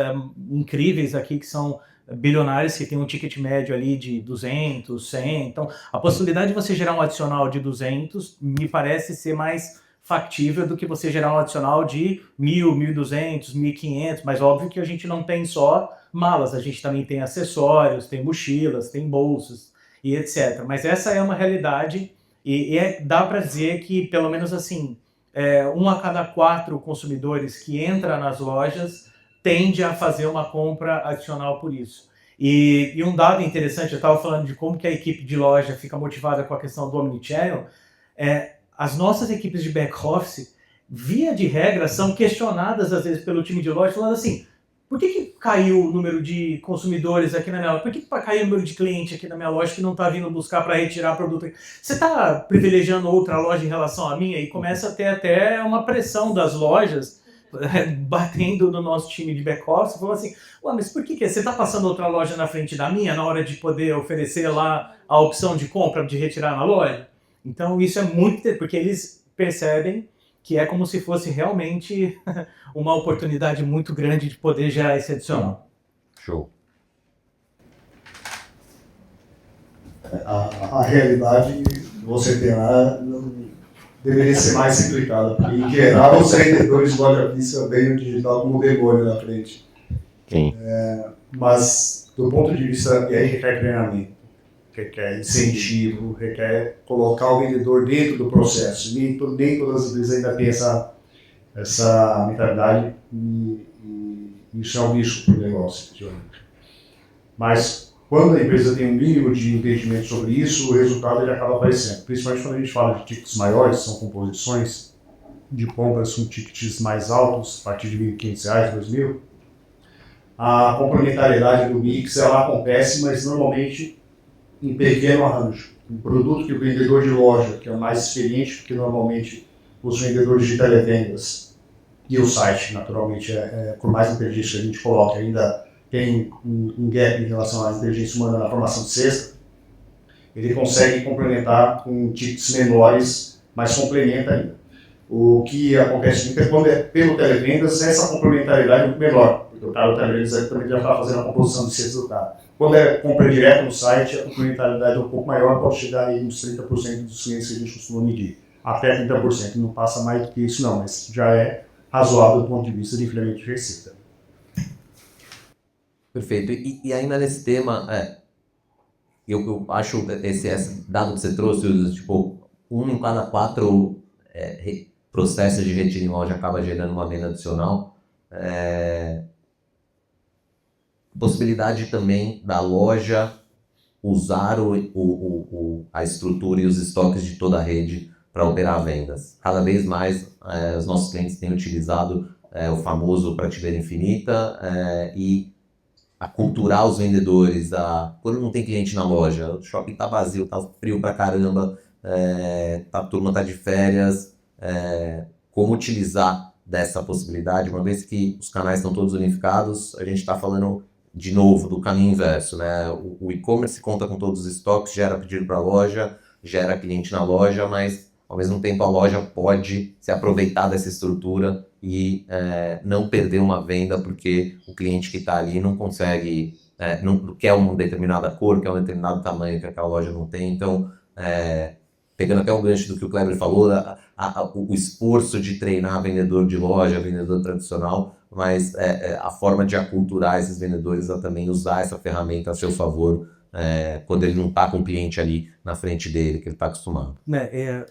incríveis aqui que são bilionárias, que tem um ticket médio ali de 200, 100. Então, a possibilidade de você gerar um adicional de 200 me parece ser mais factível do que você gerar um adicional de 1.000, 1.200, 1.500, mas óbvio que a gente não tem só malas, a gente também tem acessórios, tem mochilas, tem bolsas e etc. Mas essa é uma realidade e dá para dizer que, pelo menos assim, 1 a cada 4 consumidores que entra nas lojas tende a fazer uma compra adicional por isso. E um dado interessante, eu estava falando de como que a equipe de loja fica motivada com a questão do Omnichannel, as nossas equipes de back-office, via de regra, são questionadas às vezes pelo time de loja, falando assim, por que caiu o número de consumidores aqui na minha loja? Por que caiu o número de cliente aqui na minha loja que não está vindo buscar para retirar produto? Você está privilegiando outra loja em relação à minha? E começa a ter até uma pressão das lojas batendo no nosso time de back-office, falando assim, mas por que você está passando outra loja na frente da minha na hora de poder oferecer lá a opção de compra, de retirar na loja? Então isso é muito, porque eles percebem que é como se fosse realmente uma oportunidade muito grande de poder gerar esse adicional. Show. A realidade que você tem lá deveria ser mais simplificada, porque em geral os vendedores de loja física veem o digital como demônio na frente. Sim. Mas do ponto de vista, e aí requer treinamento, requer incentivo, requer colocar o vendedor dentro do processo. Nem todas as empresas ainda têm essa mentalidade e isso é um risco para o negócio. Mas quando a empresa tem um mínimo de entendimento sobre isso, o resultado ele acaba aparecendo. Principalmente quando a gente fala de tickets maiores, são composições de compras com tickets mais altos, a partir de R$ 1.500, R$ 2.000. A complementariedade do mix ela acontece, mas normalmente em pequeno arranjo. Um produto que o vendedor de loja, que é o mais experiente, porque normalmente os vendedores de televendas e o site, naturalmente, por mais inteligência que a gente coloca, ainda tem um gap em relação à inteligência humana na formação de cesta, ele consegue complementar com tickets menores, mas complementa ainda. O que acontece muito é quando é pelo televendas, essa complementariedade é muito menor, porque o cara do televendas também já está fazendo a composição de cestas do cara. Quando é compra direto no site, a complementariedade é um pouco maior, pode chegar aí nos 30% dos clientes que a gente costuma medir. Até 30%, não passa mais do que isso não, mas já é razoável do ponto de vista de incremento de receita. Perfeito. E ainda nesse tema, eu acho esse dado que você trouxe, tipo, 1 em cada 4 processos de retiro em loja acaba gerando uma venda adicional. Possibilidade também da loja usar a estrutura e os estoques de toda a rede para operar vendas. Cada vez mais os nossos clientes têm utilizado o famoso prateleira infinita e aculturar os vendedores. Quando não tem cliente na loja, o shopping está vazio, está frio pra caramba, a turma está de férias, como utilizar dessa possibilidade, uma vez que os canais estão todos unificados, a gente está falando de novo do caminho inverso, né? O e-commerce conta com todos os estoques, gera pedido para a loja, gera cliente na loja, mas ao mesmo tempo a loja pode se aproveitar dessa estrutura e não perder uma venda porque o cliente que está ali não consegue, não quer uma determinada cor, quer um determinado tamanho que aquela loja não tem. Então, pegando até o gancho do que o Kleber falou, o esforço de treinar vendedor de loja, vendedor tradicional, mas a forma de aculturar esses vendedores a também usar essa ferramenta a seu favor, quando ele não está com o cliente ali na frente dele, que ele está acostumado.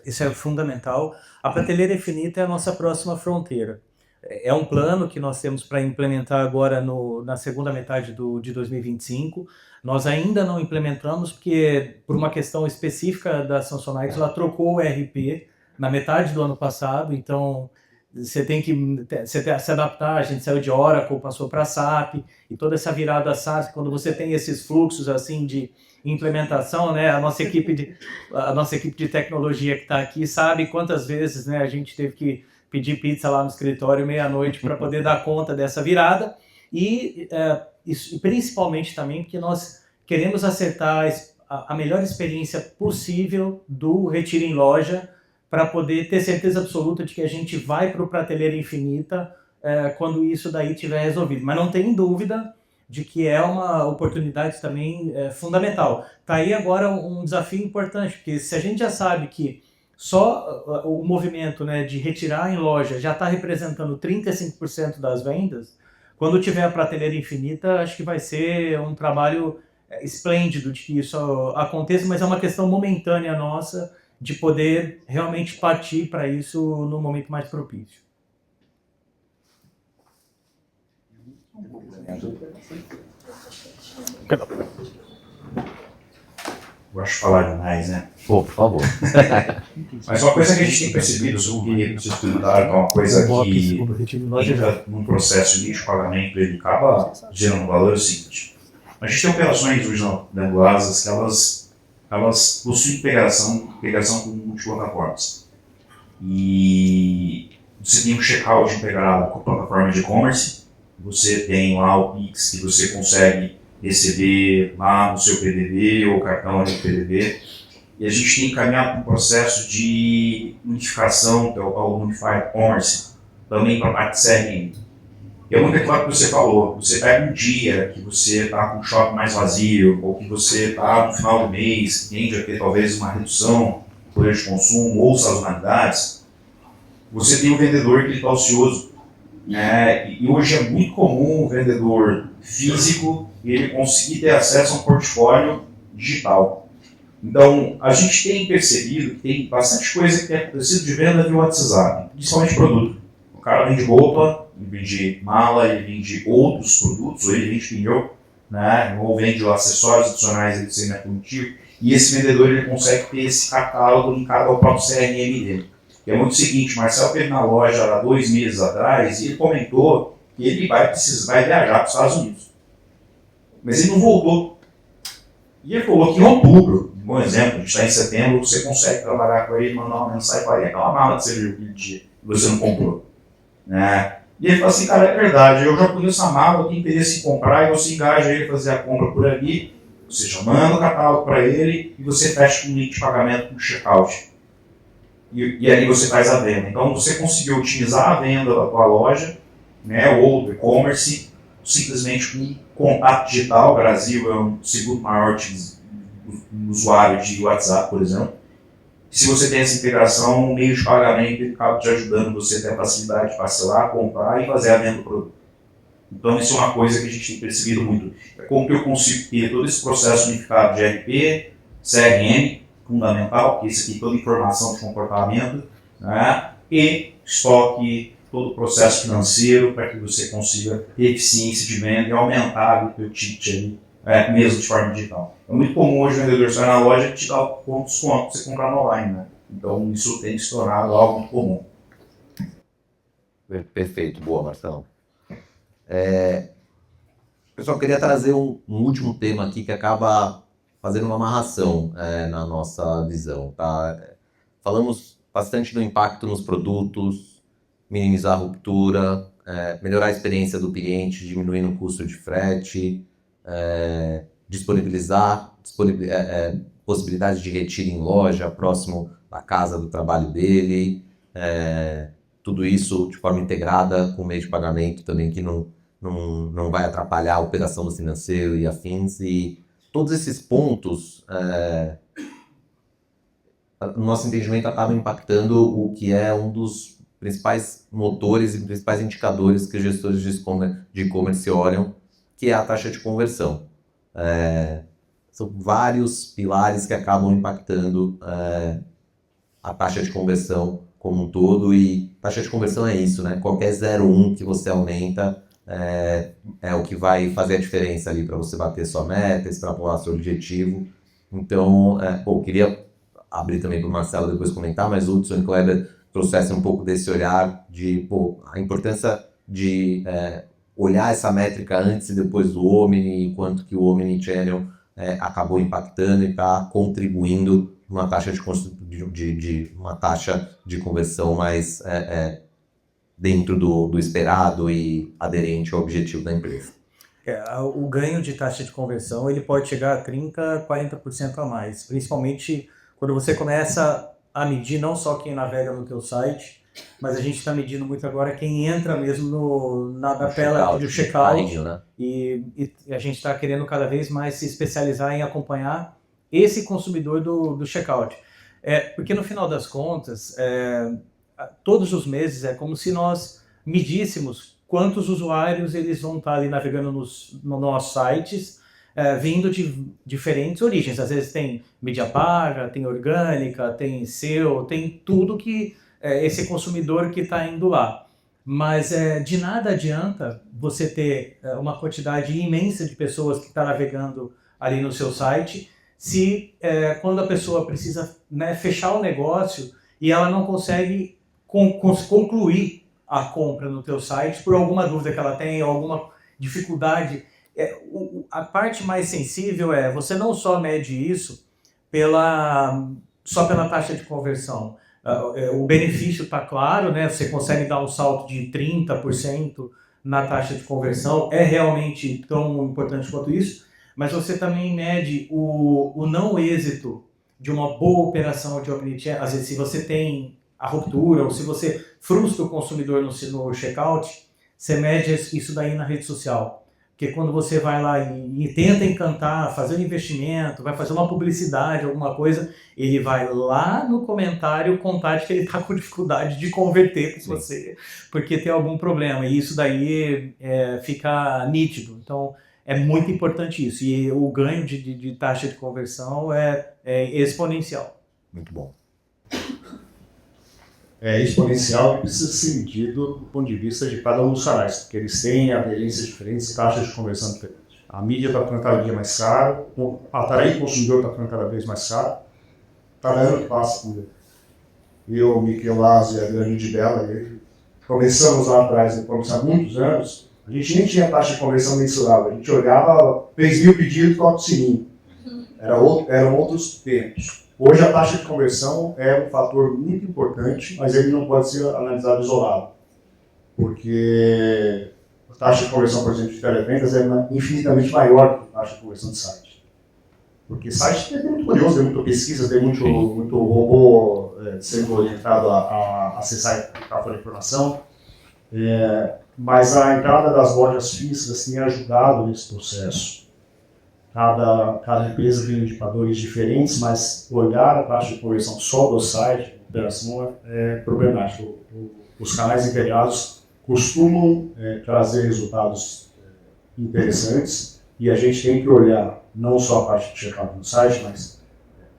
Isso é fundamental. A prateleira infinita é a nossa próxima fronteira. É um plano que nós temos para implementar agora na segunda metade de 2025. Nós ainda não implementamos porque, por uma questão específica da Samsonite, ela trocou o ERP na metade do ano passado, então você tem que se adaptar. A gente saiu de Oracle, passou para SAP, e toda essa virada SAP, quando você tem esses fluxos assim de implementação, né? A nossa equipe de tecnologia que está aqui sabe quantas vezes, né, a gente teve que pedir pizza lá no escritório meia-noite para poder dar conta dessa virada, e principalmente também porque nós queremos acertar a melhor experiência possível do retiro em loja, para poder ter certeza absoluta de que a gente vai para o prateleira infinita quando isso daí estiver resolvido. Mas não tem dúvida de que é uma oportunidade também fundamental. Está aí agora um desafio importante, porque se a gente já sabe que só o movimento, né, de retirar em loja já está representando 35% das vendas, quando tiver a prateleira infinita, acho que vai ser um trabalho esplêndido de que isso aconteça, mas é uma questão momentânea nossa de poder realmente partir para isso no momento mais propício. Gosto de falar demais, né? Pô, por favor. Mas uma coisa que a gente tem percebido, sobre vocês perguntaram, é uma coisa que entra num processo de pagamento, ele acaba gerando valor, é o seguinte. A gente tem operações hoje nebulosas que elas possuem integração com multiplataformas. E você tem um checkout integrado com a plataforma de e-commerce, você tem lá o Pix que você consegue receber lá no seu PDV ou cartão de PDV. E a gente tem encaminhado um processo de unificação, que é o Unified Commerce, também para a parte CRM. E é muito claro o que você falou, você pega um dia que você está com o shopping mais vazio, ou que você está no final do mês, tende a ter talvez uma redução no poder de consumo ou sazonalidades, você tem um vendedor que está ocioso. E hoje é muito comum o vendedor físico ele conseguir ter acesso a um portfólio digital. Então, a gente tem percebido que tem bastante coisa que é acontecido de venda via WhatsApp, principalmente produto. O cara vende roupa, ele vende mala, ele vende outros produtos, ou ele vende pneu, né? Ou vende acessórios adicionais de cena cognitivo, e esse vendedor ele consegue ter esse catálogo linkado ao próprio CRM dele. Que é muito o seguinte, Marcelo esteve na loja há 2 meses atrás e ele comentou que ele vai viajar para os Estados Unidos. Mas ele não voltou. E ele falou que em outubro, um bom exemplo, a gente está em setembro, você consegue trabalhar com ele, mandar uma mensagem para ele, aquela mala que você viu aquele dia, que você não comprou. Né? E ele falou assim, cara, é verdade, eu já conheço a mala, eu tenho interesse em comprar, e você engaja ele a fazer a compra por ali, você já manda o catálogo para ele, e você fecha com um link de pagamento com checkout. E aí você faz a venda. Então você conseguiu otimizar a venda da tua loja, né, ou do e-commerce, simplesmente com um contato digital. O Brasil é o segundo maior usuário de WhatsApp, por exemplo. Se você tem essa integração, o meio de pagamento ele acaba te ajudando você a ter a facilidade de parcelar, comprar e fazer a venda do produto. Então isso é uma coisa que a gente tem percebido muito. É como que eu consigo ter todo esse processo unificado de ERP, CRM, fundamental, porque isso aqui é toda informação de comportamento, né? E estoque, todo o processo financeiro para que você consiga ter eficiência de venda e aumentar o teu ticket ali, mesmo de forma digital. É muito comum hoje o vendedor sair na loja e te dar um desconto para você comprar no online, né? Então isso tem se tornado algo muito comum. Perfeito, boa, Marcelo. Eu só queria trazer um último tema aqui que acaba fazendo uma amarração na nossa visão, tá? Falamos bastante do impacto nos produtos, minimizar a ruptura, melhorar a experiência do cliente, diminuindo o custo de frete, disponibilizar possibilidade de retiro em loja, próximo da casa do trabalho dele, tudo isso de forma integrada com o meio de pagamento também que não vai atrapalhar a operação do financeiro e afins. E todos esses pontos, no nosso entendimento, acabam impactando o que é um dos principais motores e principais indicadores que os gestores de e-commerce olham, que é a taxa de conversão. São vários pilares que acabam impactando a taxa de conversão como um todo, e taxa de conversão é isso, né? Qualquer 0,1 que você aumenta é o que vai fazer a diferença ali para você bater sua meta, extrapolar seu objetivo. Então, queria abrir também para o Marcelo depois comentar, mas o Hudson e Kleber trouxessem um pouco desse olhar de a importância de olhar essa métrica antes e depois do Omni, quanto que o Omnichannel acabou impactando e está contribuindo uma taxa uma taxa de conversão mais dentro do esperado e aderente ao objetivo da empresa. O ganho de taxa de conversão ele pode chegar a 30%, 40% a mais, principalmente quando você começa a medir não só quem navega no teu site, mas a gente está medindo muito agora quem entra mesmo na tela do checkout, né? E a gente está querendo cada vez mais se especializar em acompanhar esse consumidor do checkout. Porque no final das contas, todos os meses é como se nós medíssemos quantos usuários eles vão estar ali navegando nos nossos sites, vindo de diferentes origens. Às vezes tem mídia paga, tem orgânica, tem SEO, tem tudo que esse consumidor que está indo lá. Mas de nada adianta você ter uma quantidade imensa de pessoas que está navegando ali no seu site, se quando a pessoa precisa fechar o negócio e ela não consegue concluir a compra no teu site por alguma dúvida que ela tem, alguma dificuldade. A parte mais sensível você não só mede isso só pela taxa de conversão. O benefício está claro, né? Você consegue dar um salto de 30% na taxa de conversão, é realmente tão importante quanto isso, mas você também mede o não êxito de uma boa operação de Omnichannel. Às vezes, se você tem a ruptura ou se você frustra o consumidor no checkout, você mede isso daí na rede social. Porque quando você vai lá e tenta encantar, fazer um investimento, vai fazer uma publicidade, alguma coisa, ele vai lá no comentário contar de que ele está com dificuldade de converter com você, porque tem algum problema. E isso daí fica nítido. Então, é muito importante isso. E o ganho de taxa de conversão é exponencial. Muito bom. É exponencial e precisa ser medido do ponto de vista de cada um dos canais, porque eles têm aderências diferentes, taxas de conversão diferentes. A mídia está ficando cada dia mais caro, atrair consumidor está ficando cada vez mais caro. Cada ano que passa, eu, o Miquel Lázaro e a Adriana de Bela, começamos lá atrás, há muitos anos, a gente nem tinha taxa de conversão mensurável, a gente olhava, fez 1000 pedidos, toca o sininho. Eram outros tempos. Hoje a taxa de conversão é um fator muito importante, mas ele não pode ser analisado isolado. Porque a taxa de conversão, por exemplo, de televendas é infinitamente maior do que a taxa de conversão de site. Porque site é muito curioso, tem muita pesquisa, tem muito robô sendo orientado a acessar e capturar a informação. Mas a entrada das lojas físicas tem ajudado nesse processo. Cada empresa tem indicadores diferentes, mas olhar a taxa de conversão só do site, de operação, é problemático. Os canais integrados costumam trazer resultados interessantes e a gente tem que olhar não só a parte de check-out no site, mas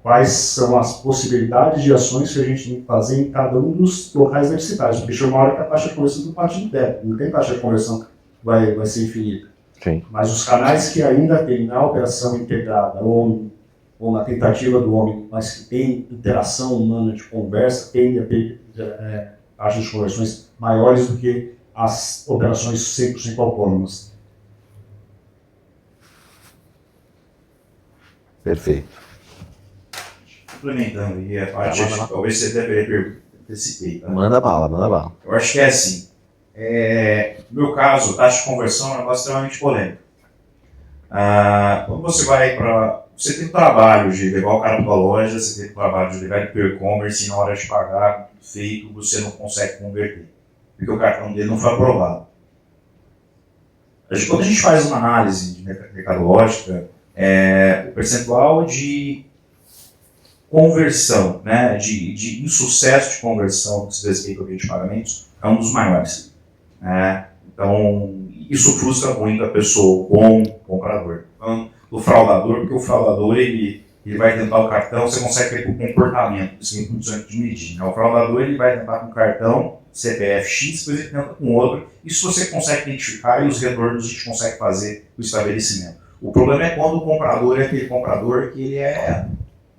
quais são as possibilidades de ações que a gente tem que fazer em cada um dos locais necessitados. Porque chega uma hora que a taxa de conversão do parte de débito, não tem taxa de conversão que vai ser infinita. Sim. Mas os canais que ainda têm na operação integrada ou na tentativa do homem, mas que tem interação humana de conversa, tendem a ter taxas de conversões maiores do que as operações 100% autônomas. Perfeito. Complementando aí a parte, talvez você até antecipei. Tá? Manda bala. Eu acho que é assim. No meu caso, taxa de conversão é um negócio extremamente polêmico. Quando você vai para... Você tem o trabalho de levar o cara para a loja, você tem o trabalho de levar ele para o e-commerce e na hora de pagar, feito, você não consegue converter. Porque o cartão dele não foi aprovado. Quando a gente faz uma análise mercadológica, o percentual de conversão, né, de insucesso de conversão no que se respeita ao meio de pagamentos, é um dos maiores. Então, isso frustra muito a pessoa, o bom comprador. Então, o fraudador, porque o fraudador ele vai tentar o cartão, você consegue ver por comportamento, isso é muito de medir. Né? O fraudador ele vai tentar com o cartão CPF X, depois ele tenta com outro. Isso você consegue identificar e os retornos a gente consegue fazer no estabelecimento. O problema é quando o comprador é aquele comprador que ele é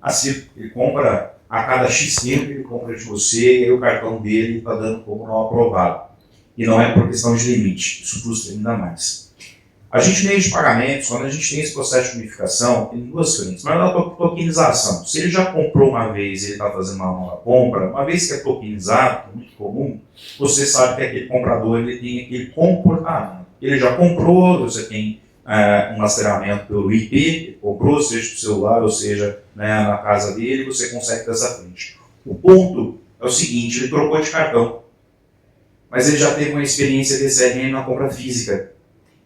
assim, ele compra a cada X tempo, ele compra de você e o cartão dele está dando como não aprovado. E não é por questão de limite, isso frustra ainda mais. A gente meio de pagamentos, quando a gente tem esse processo de unificação, tem duas frentes. Mas na tokenização, se ele já comprou uma vez e ele está fazendo uma nova compra, uma vez que é tokenizado, muito comum, você sabe que aquele comprador ele tem aquele comportamento. Ele já comprou, você tem um rastreamento pelo IP, ele comprou, seja do celular, ou seja, né, na casa dele, você consegue ter essa frente. O ponto é o seguinte, ele trocou de cartão, mas ele já teve uma experiência de CRM na compra física.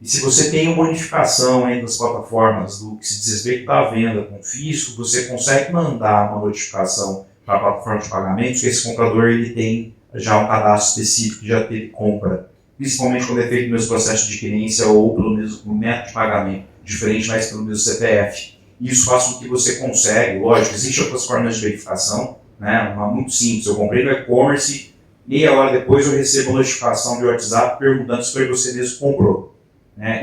E se você tem uma unificação entre as plataformas do que se diz respeito à venda com fisco, você consegue mandar uma notificação para a plataforma de pagamentos que esse comprador ele tem já um cadastro específico que já teve compra. Principalmente quando é feito no mesmo processo de adquirência ou pelo mesmo método de pagamento, diferente, mas pelo mesmo CPF. Isso faz com que você consegue, lógico, existem outras formas de verificação, né? Uma muito simples, eu comprei no e-commerce, meia hora depois eu recebo uma notificação de WhatsApp perguntando se foi você mesmo que comprou.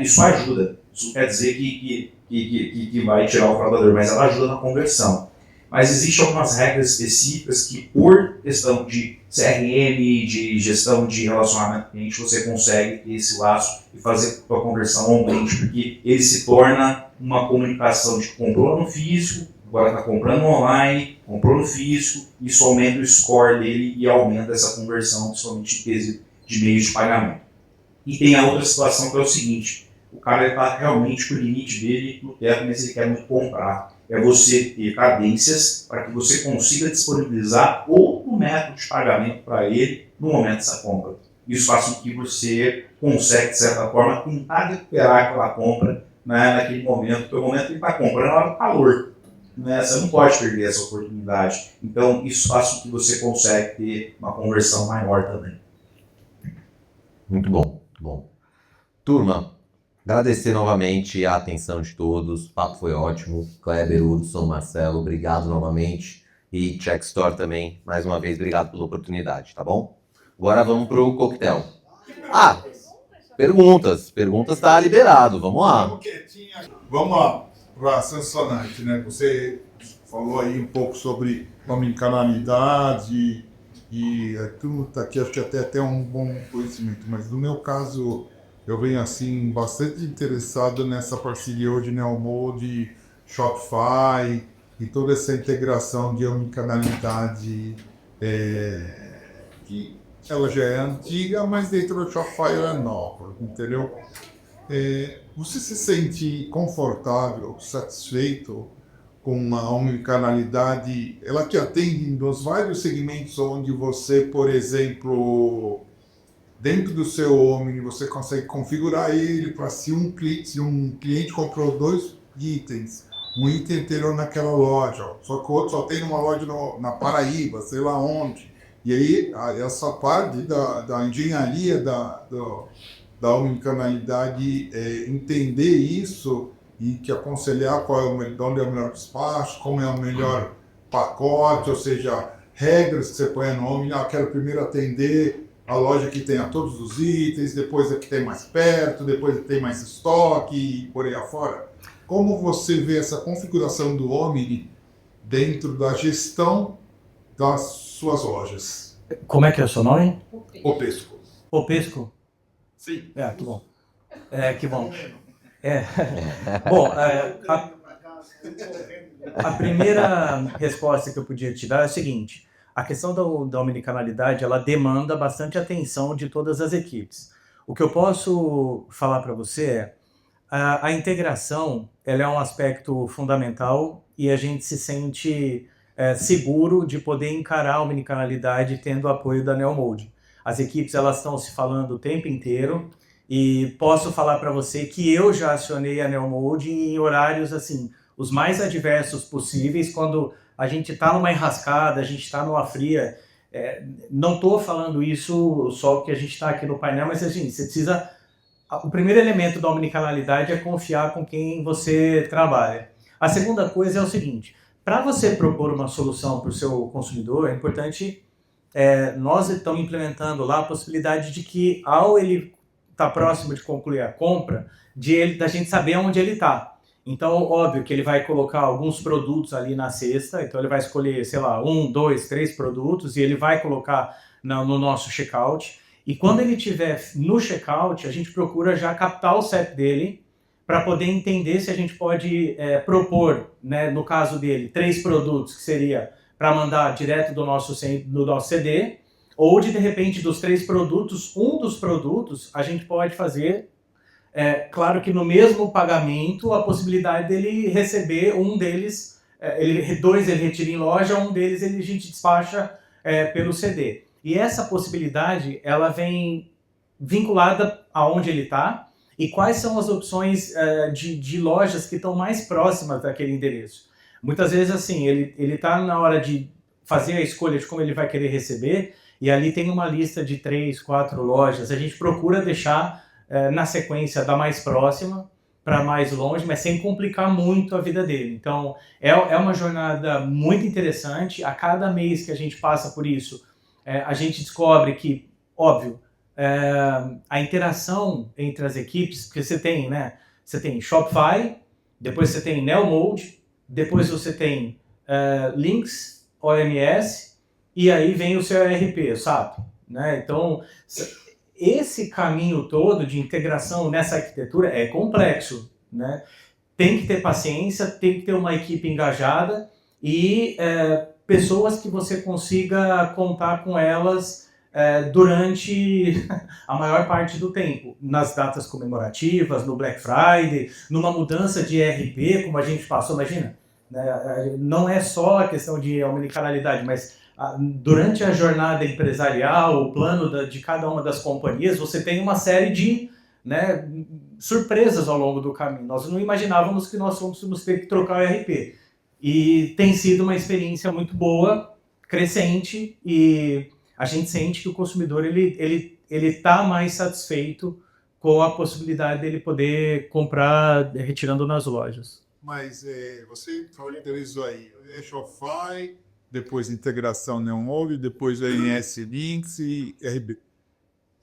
Isso ajuda, isso não quer dizer que vai tirar o fraudador, mas ela ajuda na conversão. Mas existem algumas regras específicas que, por questão de CRM, de gestão de relacionamento com o cliente, você consegue ter esse laço e fazer a conversão aumente, porque ele se torna uma comunicação de comprou no físico, agora está comprando online, comprou no físico, isso aumenta o score dele e aumenta essa conversão, principalmente em quesito de meios de pagamento. E tem a outra situação que é o seguinte, o cara está realmente com o limite dele no teto, mas ele quer muito comprar. É você ter cadências para que você consiga disponibilizar outro método de pagamento para ele no momento dessa compra. Isso faz com que você consegue, de certa forma, tentar recuperar aquela compra, né, naquele momento, porque o momento que ele está comprando é hora do calor. Né? Você não pode perder essa oportunidade. Então, isso faz com que você consegue ter uma conversão maior também. Muito bom, muito bom. Turma, Agradecer novamente a atenção de todos, o papo foi ótimo. Kleber, Hudson, Marcelo, obrigado novamente. E Check Store também, mais uma vez, obrigado pela oportunidade, tá bom? Agora vamos pro coquetel. Ah, perguntas. Perguntas tá liberado, vamos lá. Vamos lá para a Samsonite, né? Você falou aí um pouco sobre omnicanalidade e tudo tá aqui, acho que até um bom conhecimento, mas no meu caso eu venho assim bastante interessado nessa parceria hoje Neomode, Shopify e toda essa integração de omnicanalidade que ela já é antiga, mas dentro do Shopify ela é nova, entendeu? Você se sente confortável, satisfeito com a omnicanalidade? Ela te atende nos vários segmentos onde você, por exemplo, dentro do seu Omni, você consegue configurar ele para se um cliente comprou 2 itens, um item inteiro naquela loja, só que o outro só tem uma loja na Paraíba, sei lá onde. E aí, essa parte da engenharia da omnicanalidade, entender isso e que aconselhar onde é o melhor despacho, como é o melhor pacote, ou seja, regras que você põe no Omni. Quero primeiro atender a loja que tenha todos os itens, depois a que tem mais perto, depois a que tem mais estoque e por aí afora. Como você vê essa configuração do Omni dentro da gestão das suas lojas? Como é que é o seu nome? O Pesco. O Pesco? Sim. Que bom. Que bom. Bom, a primeira resposta que eu podia te dar é a seguinte: a questão da omnicanalidade, ela demanda bastante atenção de todas as equipes. O que eu posso falar para você é a integração, ela é um aspecto fundamental e a gente se sente seguro de poder encarar a omnicanalidade tendo o apoio da Neomode. As equipes elas estão se falando o tempo inteiro e posso falar para você que eu já acionei a Neomode em horários assim, os mais adversos possíveis, quando a gente está numa enrascada, a gente está numa fria. Não estou falando isso só porque a gente está aqui no painel, mas assim, você precisa... O primeiro elemento da omnicanalidade é confiar com quem você trabalha. A segunda coisa é o seguinte: para você propor uma solução para o seu consumidor, é importante... nós estamos implementando lá a possibilidade de que, ao ele estar próximo de concluir a compra, da gente saber onde ele está. Então, óbvio que ele vai colocar alguns produtos ali na cesta, então ele vai escolher, sei lá, 1, 2, 3 produtos e ele vai colocar no nosso checkout. E quando ele estiver no checkout, a gente procura já captar o CEP dele para poder entender se a gente pode propor, né, no caso dele, 3 produtos, que seria para mandar direto do nosso CD, ou de repente dos 3 produtos, um dos produtos a gente pode fazer, claro que no mesmo pagamento, a possibilidade dele receber um deles, 2 ele retira em loja, um deles a gente despacha pelo CD. E essa possibilidade, ela vem vinculada aonde ele está e quais são as opções de lojas que estão mais próximas daquele endereço. Muitas vezes, assim, ele está na hora de fazer a escolha de como ele vai querer receber e ali tem uma lista de 3, 4 lojas. A gente procura deixar na sequência da mais próxima para mais longe, mas sem complicar muito a vida dele. Então, é uma jornada muito interessante. A cada mês que a gente passa por isso, a gente descobre que, óbvio, a interação entre as equipes, porque você tem, né? Você tem Shopify, depois você tem Neomode, depois você tem Lynx, OMS, e aí vem o seu ERP, SAP, né? Então, esse caminho todo de integração nessa arquitetura é complexo, né? Tem que ter paciência, tem que ter uma equipe engajada e pessoas que você consiga contar com elas durante a maior parte do tempo, nas datas comemorativas, no Black Friday, numa mudança de ERP, como a gente passou, imagina, né? Não é só a questão de omnicanalidade, mas durante a jornada empresarial, o plano de cada uma das companhias, você tem uma série de, né, surpresas ao longo do caminho. Nós não imaginávamos que nós fôssemos ter que trocar o ERP. E tem sido uma experiência muito boa, crescente, e a gente sente que o consumidor ele está mais satisfeito com a possibilidade dele poder comprar retirando nas lojas. Mas você falou isso aí, é Shopify, depois integração Neonmode, depois OMS Links e RB.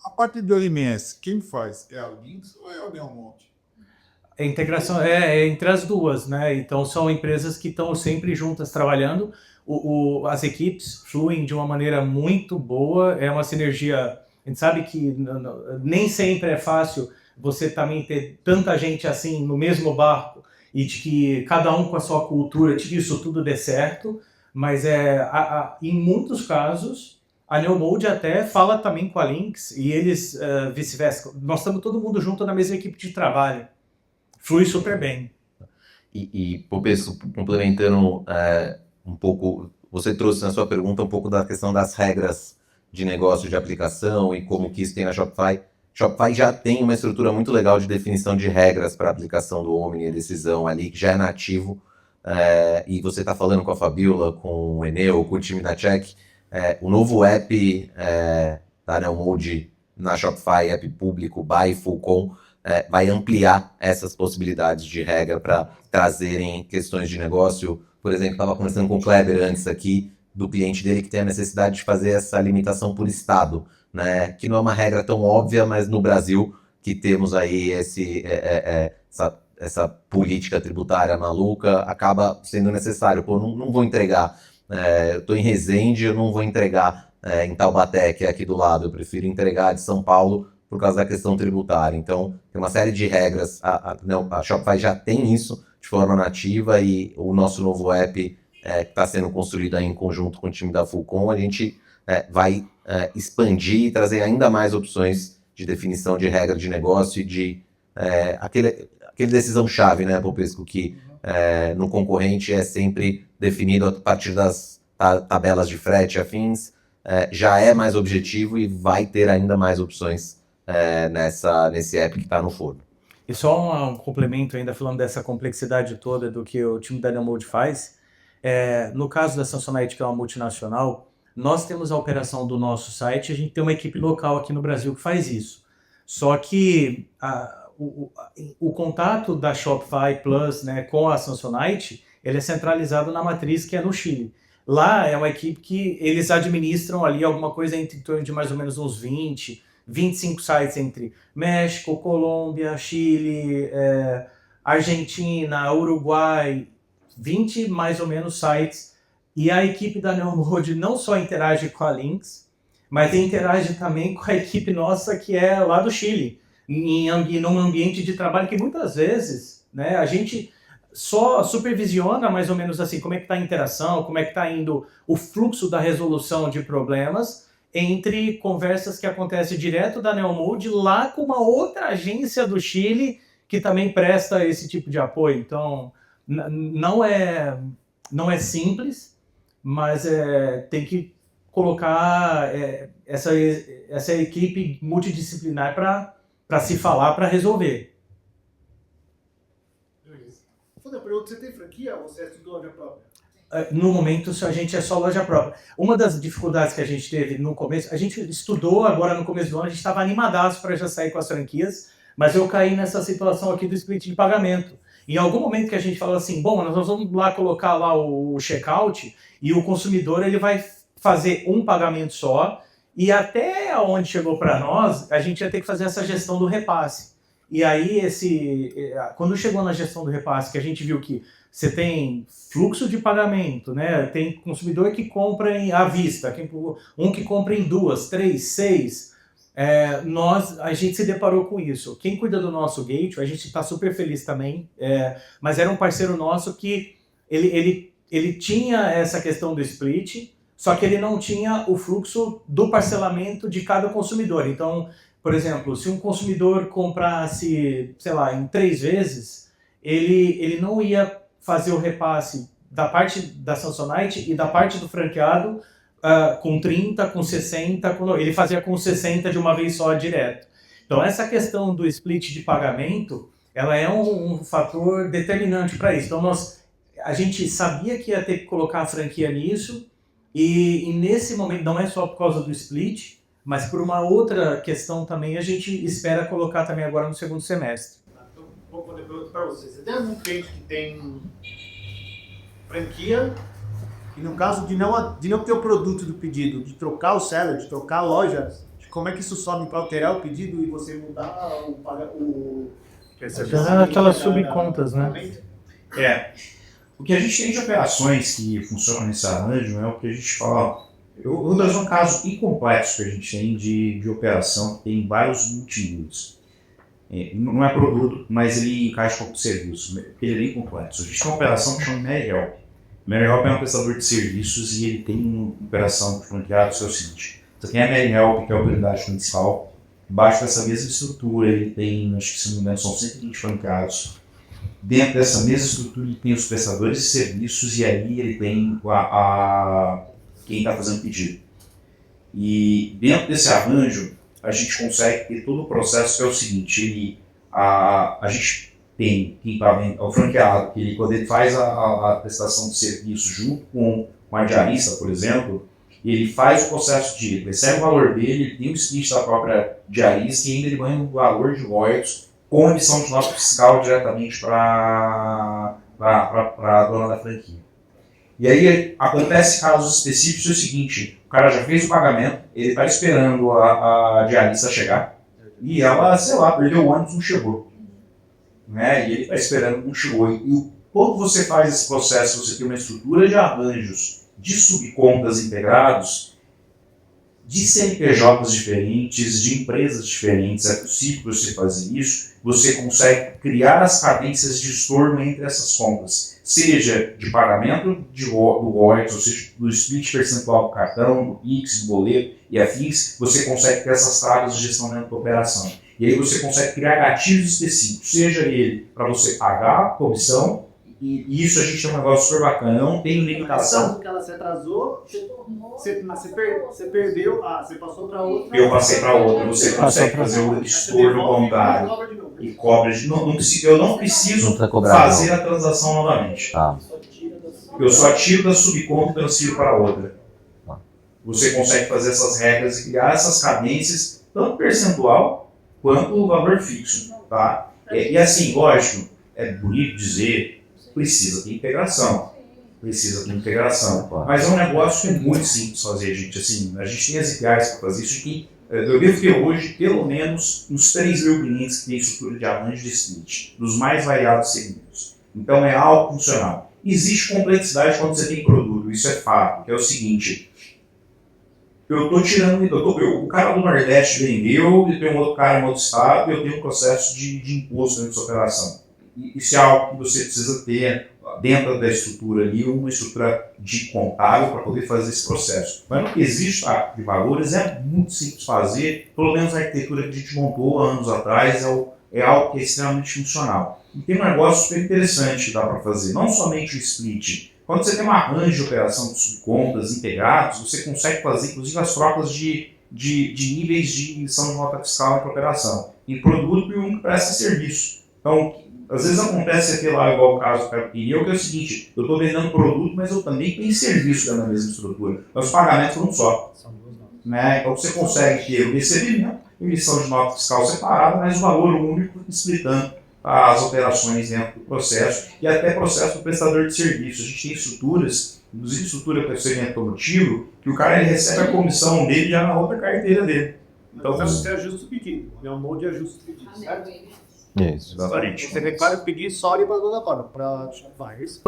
A parte do OMS, quem faz? É a Links ou é a Neonmode? A integração é entre as duas, né? Então são empresas que estão sempre juntas trabalhando. As equipes fluem de uma maneira muito boa, é uma sinergia. A gente sabe que nem sempre é fácil você também ter tanta gente assim no mesmo barco e de que cada um com a sua cultura, de que isso tudo dê certo, mas em muitos casos a Neomode até fala também com a Lynx e eles vice-versa. Nós estamos todo mundo junto na mesma equipe de trabalho. Flui super bem. E Popesco, complementando um pouco, você trouxe na sua pergunta um pouco da questão das regras de negócio de aplicação e como que isso tem na Shopify. Shopify já tem uma estrutura muito legal de definição de regras para a aplicação do Omni e decisão ali, que já é nativo. E você está falando com a Fabiola, com o Enel, com o time da Check. O novo app da Neomode na Shopify, app público, by Fulcom, vai ampliar essas possibilidades de regra para trazerem questões de negócio. Por exemplo, estava conversando com o Kleber antes aqui, do cliente dele que tem a necessidade de fazer essa limitação por estado, né? Que não é uma regra tão óbvia, mas no Brasil que temos aí essa política tributária maluca, acaba sendo necessário. Pô, não vou entregar, eu estou em Resende, eu não vou entregar em Taubaté, que é aqui do lado, eu prefiro entregar de São Paulo por causa da questão tributária. Então, tem uma série de regras, a Shopify já tem isso de forma nativa e o nosso novo app que está sendo construído aí em conjunto com o time da Fulcom, a gente vai expandir e trazer ainda mais opções de definição de regra de negócio e de aquele decisão-chave, né, Popesco, que no concorrente é sempre definido a partir das tabelas de frete afins, já é mais objetivo e vai ter ainda mais opções nesse app que está no forno. E só um complemento ainda, falando dessa complexidade toda do que o time da Neomode faz, no caso da Samsonite, que é uma multinacional, nós temos a operação do nosso site, a gente tem uma equipe local aqui no Brasil que faz isso. Só que o contato da Shopify Plus, né, com a Samsonite, ele é centralizado na matriz que é no Chile. Lá é uma equipe que eles administram ali alguma coisa em torno de mais ou menos uns 25 sites entre México, Colômbia, Chile, Argentina, Uruguai, 20 mais ou menos sites. E a equipe da Neomode não só interage com a Lynx, mas interage também com a equipe nossa que é lá do Chile, num ambiente de trabalho que muitas vezes, né, a gente só supervisiona mais ou menos assim como é que está a interação, como é que está indo o fluxo da resolução de problemas entre conversas que acontecem direto da Neomode lá com uma outra agência do Chile que também presta esse tipo de apoio. Então, não é simples, mas tem que colocar essa equipe multidisciplinar para se falar, para resolver. Vou fazer uma pergunta, você tem franquia ou você é tudo loja própria? No momento, a gente é só loja própria. Uma das dificuldades que a gente teve no começo, a gente estudou agora no começo do ano, a gente estava animadaço para já sair com as franquias, mas eu caí nessa situação aqui do split de pagamento. Em algum momento que a gente falou assim, bom, nós vamos lá colocar lá o checkout e o consumidor ele vai fazer um pagamento só e até onde chegou para nós, a gente ia ter que fazer essa gestão do repasse. E aí, quando chegou na gestão do repasse, que a gente viu que você tem fluxo de pagamento, né? Tem consumidor que compra à vista, um que compra em 2, 3, 6. A gente se deparou com isso. Quem cuida do nosso gateway, a gente está super feliz também, mas era um parceiro nosso que ele tinha essa questão do split, só que ele não tinha o fluxo do parcelamento de cada consumidor. Então, por exemplo, se um consumidor comprasse, sei lá, em 3 vezes, ele não ia fazer o repasse da parte da Samsonite e da parte do franqueado com 30, com 60, ele fazia com 60 de uma vez só direto. Então essa questão do split de pagamento, ela é um fator determinante para isso. Então a gente sabia que ia ter que colocar a franquia nisso e nesse momento, não é só por causa do split, Mas por uma outra questão também, a gente espera colocar também agora no segundo semestre. Então, vou poder perguntar para você. Você tem algum cliente que tem franquia e no caso de não ter o produto do pedido, de trocar o seller, de trocar a loja, como é que isso some para alterar o pedido e você mudar o Aquelas subcontas, né? O que a gente tem de operações que funcionam nesse arranjo é o que a gente fala. Eu vou dar um caso incomplexo que a gente tem de operação que tem vários multiníveis. Não é produto, mas ele encaixa como serviço, porque ele é bem complexo. A gente tem uma operação que chama MaryHelp. MaryHelp é um prestador de serviços e ele tem uma operação franqueada que é o seguinte. Você tem a MaryHelp, que é a autoridade judicial. Embaixo dessa mesma estrutura, ele tem, acho que se não me engano, são 120 franqueados. Dentro dessa mesma estrutura, ele tem os prestadores de serviços e aí ele tem quem está fazendo pedido. E dentro desse arranjo, a gente consegue ter todo o processo que é o seguinte, a gente tem quem está vendo, o franqueado, que quando ele faz a prestação de serviço junto com a diarista, por exemplo, ele faz o processo de recebe o valor dele, ele tem o split da própria diarista e ainda ele ganha um valor de royalties com emissão de nota fiscal diretamente para a dona da franquia. E aí acontece casos específicos, é o seguinte, o cara já fez o pagamento, ele está esperando a diarista chegar e ela, sei lá, perdeu o ônibus, não chegou. Né? E ele está esperando, não chegou. E quando você faz esse processo, você tem uma estrutura de arranjos de subcontas integrados, de CNPJs diferentes, de empresas diferentes, é possível você fazer isso, você consegue criar as cadências de estorno entre essas contas, seja de pagamento do royalties, ou seja, do split percentual do cartão, do PIX, do boleto e afins, você consegue ter essas taras de gestão dentro da operação. E aí você consegue criar gatilhos específicos, seja ele para você pagar a comissão, e isso a gente tem um negócio super bacana, não tem limitação. Porque ela se atrasou, você perdeu, você passou para outra. Eu passei para outra, você consegue fazer o estorno voluntário e cobra de novo. Eu não preciso fazer a transação novamente. Eu só tiro da subconta e transfiro para outra. Você consegue fazer essas regras e criar essas cadências, tanto percentual quanto o valor fixo. Tá? E assim, lógico, é bonito dizer, precisa ter integração. Mas é um negócio que é muito simples fazer, gente. Assim, a gente tem as APIs para fazer isso. Eu devo ter hoje, pelo menos, uns 3 mil clientes que têm estrutura de arranjo de split, dos mais variados segmentos. Então é algo funcional. Existe complexidade quando você tem produto, isso é fato, que é o seguinte. Eu estou tirando, o cara do Nordeste vendeu, e tem um outro cara em outro estado, e eu tenho um processo de imposto dentro dessa operação. Isso é algo que você precisa ter dentro da estrutura ali, uma estrutura de contábil para poder fazer esse processo. Mas no que existe de valores é muito simples fazer, pelo menos a arquitetura que a gente montou há anos atrás é algo que é extremamente funcional. E tem um negócio super interessante que dá para fazer, não somente o split. Quando você tem um arranjo de operação de subcontas integrados, você consegue fazer inclusive as trocas de níveis de emissão de nota fiscal entre a operação, em produto e um que presta serviço. Então, às vezes acontece aqui lá, igual o caso do Carpinho, que é o seguinte, eu estou vendendo produto, mas eu também tenho serviço dentro da mesma estrutura. Mas os pagamentos não só. Né? Então você consegue ter o recebimento, emissão de nota fiscal separada, mas o valor único explicando as operações dentro do processo e até processo do prestador de serviço. A gente tem estruturas, inclusive estrutura para o segmento automotivo, que o cara ele recebe a comissão dele já na outra carteira dele. Então você ajusta o pedido. É um molde de ajuste o pedido, certo? Isso. Exatamente. Você declara o pedido só e manda na hora para buyers.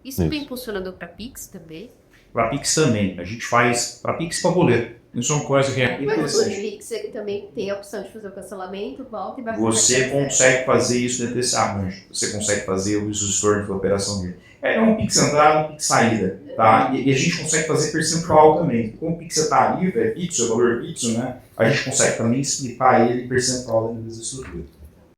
Isso vem funcionando para Pix também? Para Pix também. A gente faz para Pix para boleto. Isso é uma coisa que é Mas o interessante. Pix ele também tem a opção de fazer o cancelamento, volta e vai Você consegue fazer isso dentro desse arranjo. Você consegue fazer o estorno da operação dele. É um Pix entrada, um Pix saída. Tá? E a gente consegue fazer percentual também. Como o Pix é tarifa, é fixo, é valor fixo, né? A gente consegue também explicar ele em percentual dentro dessa estrutura.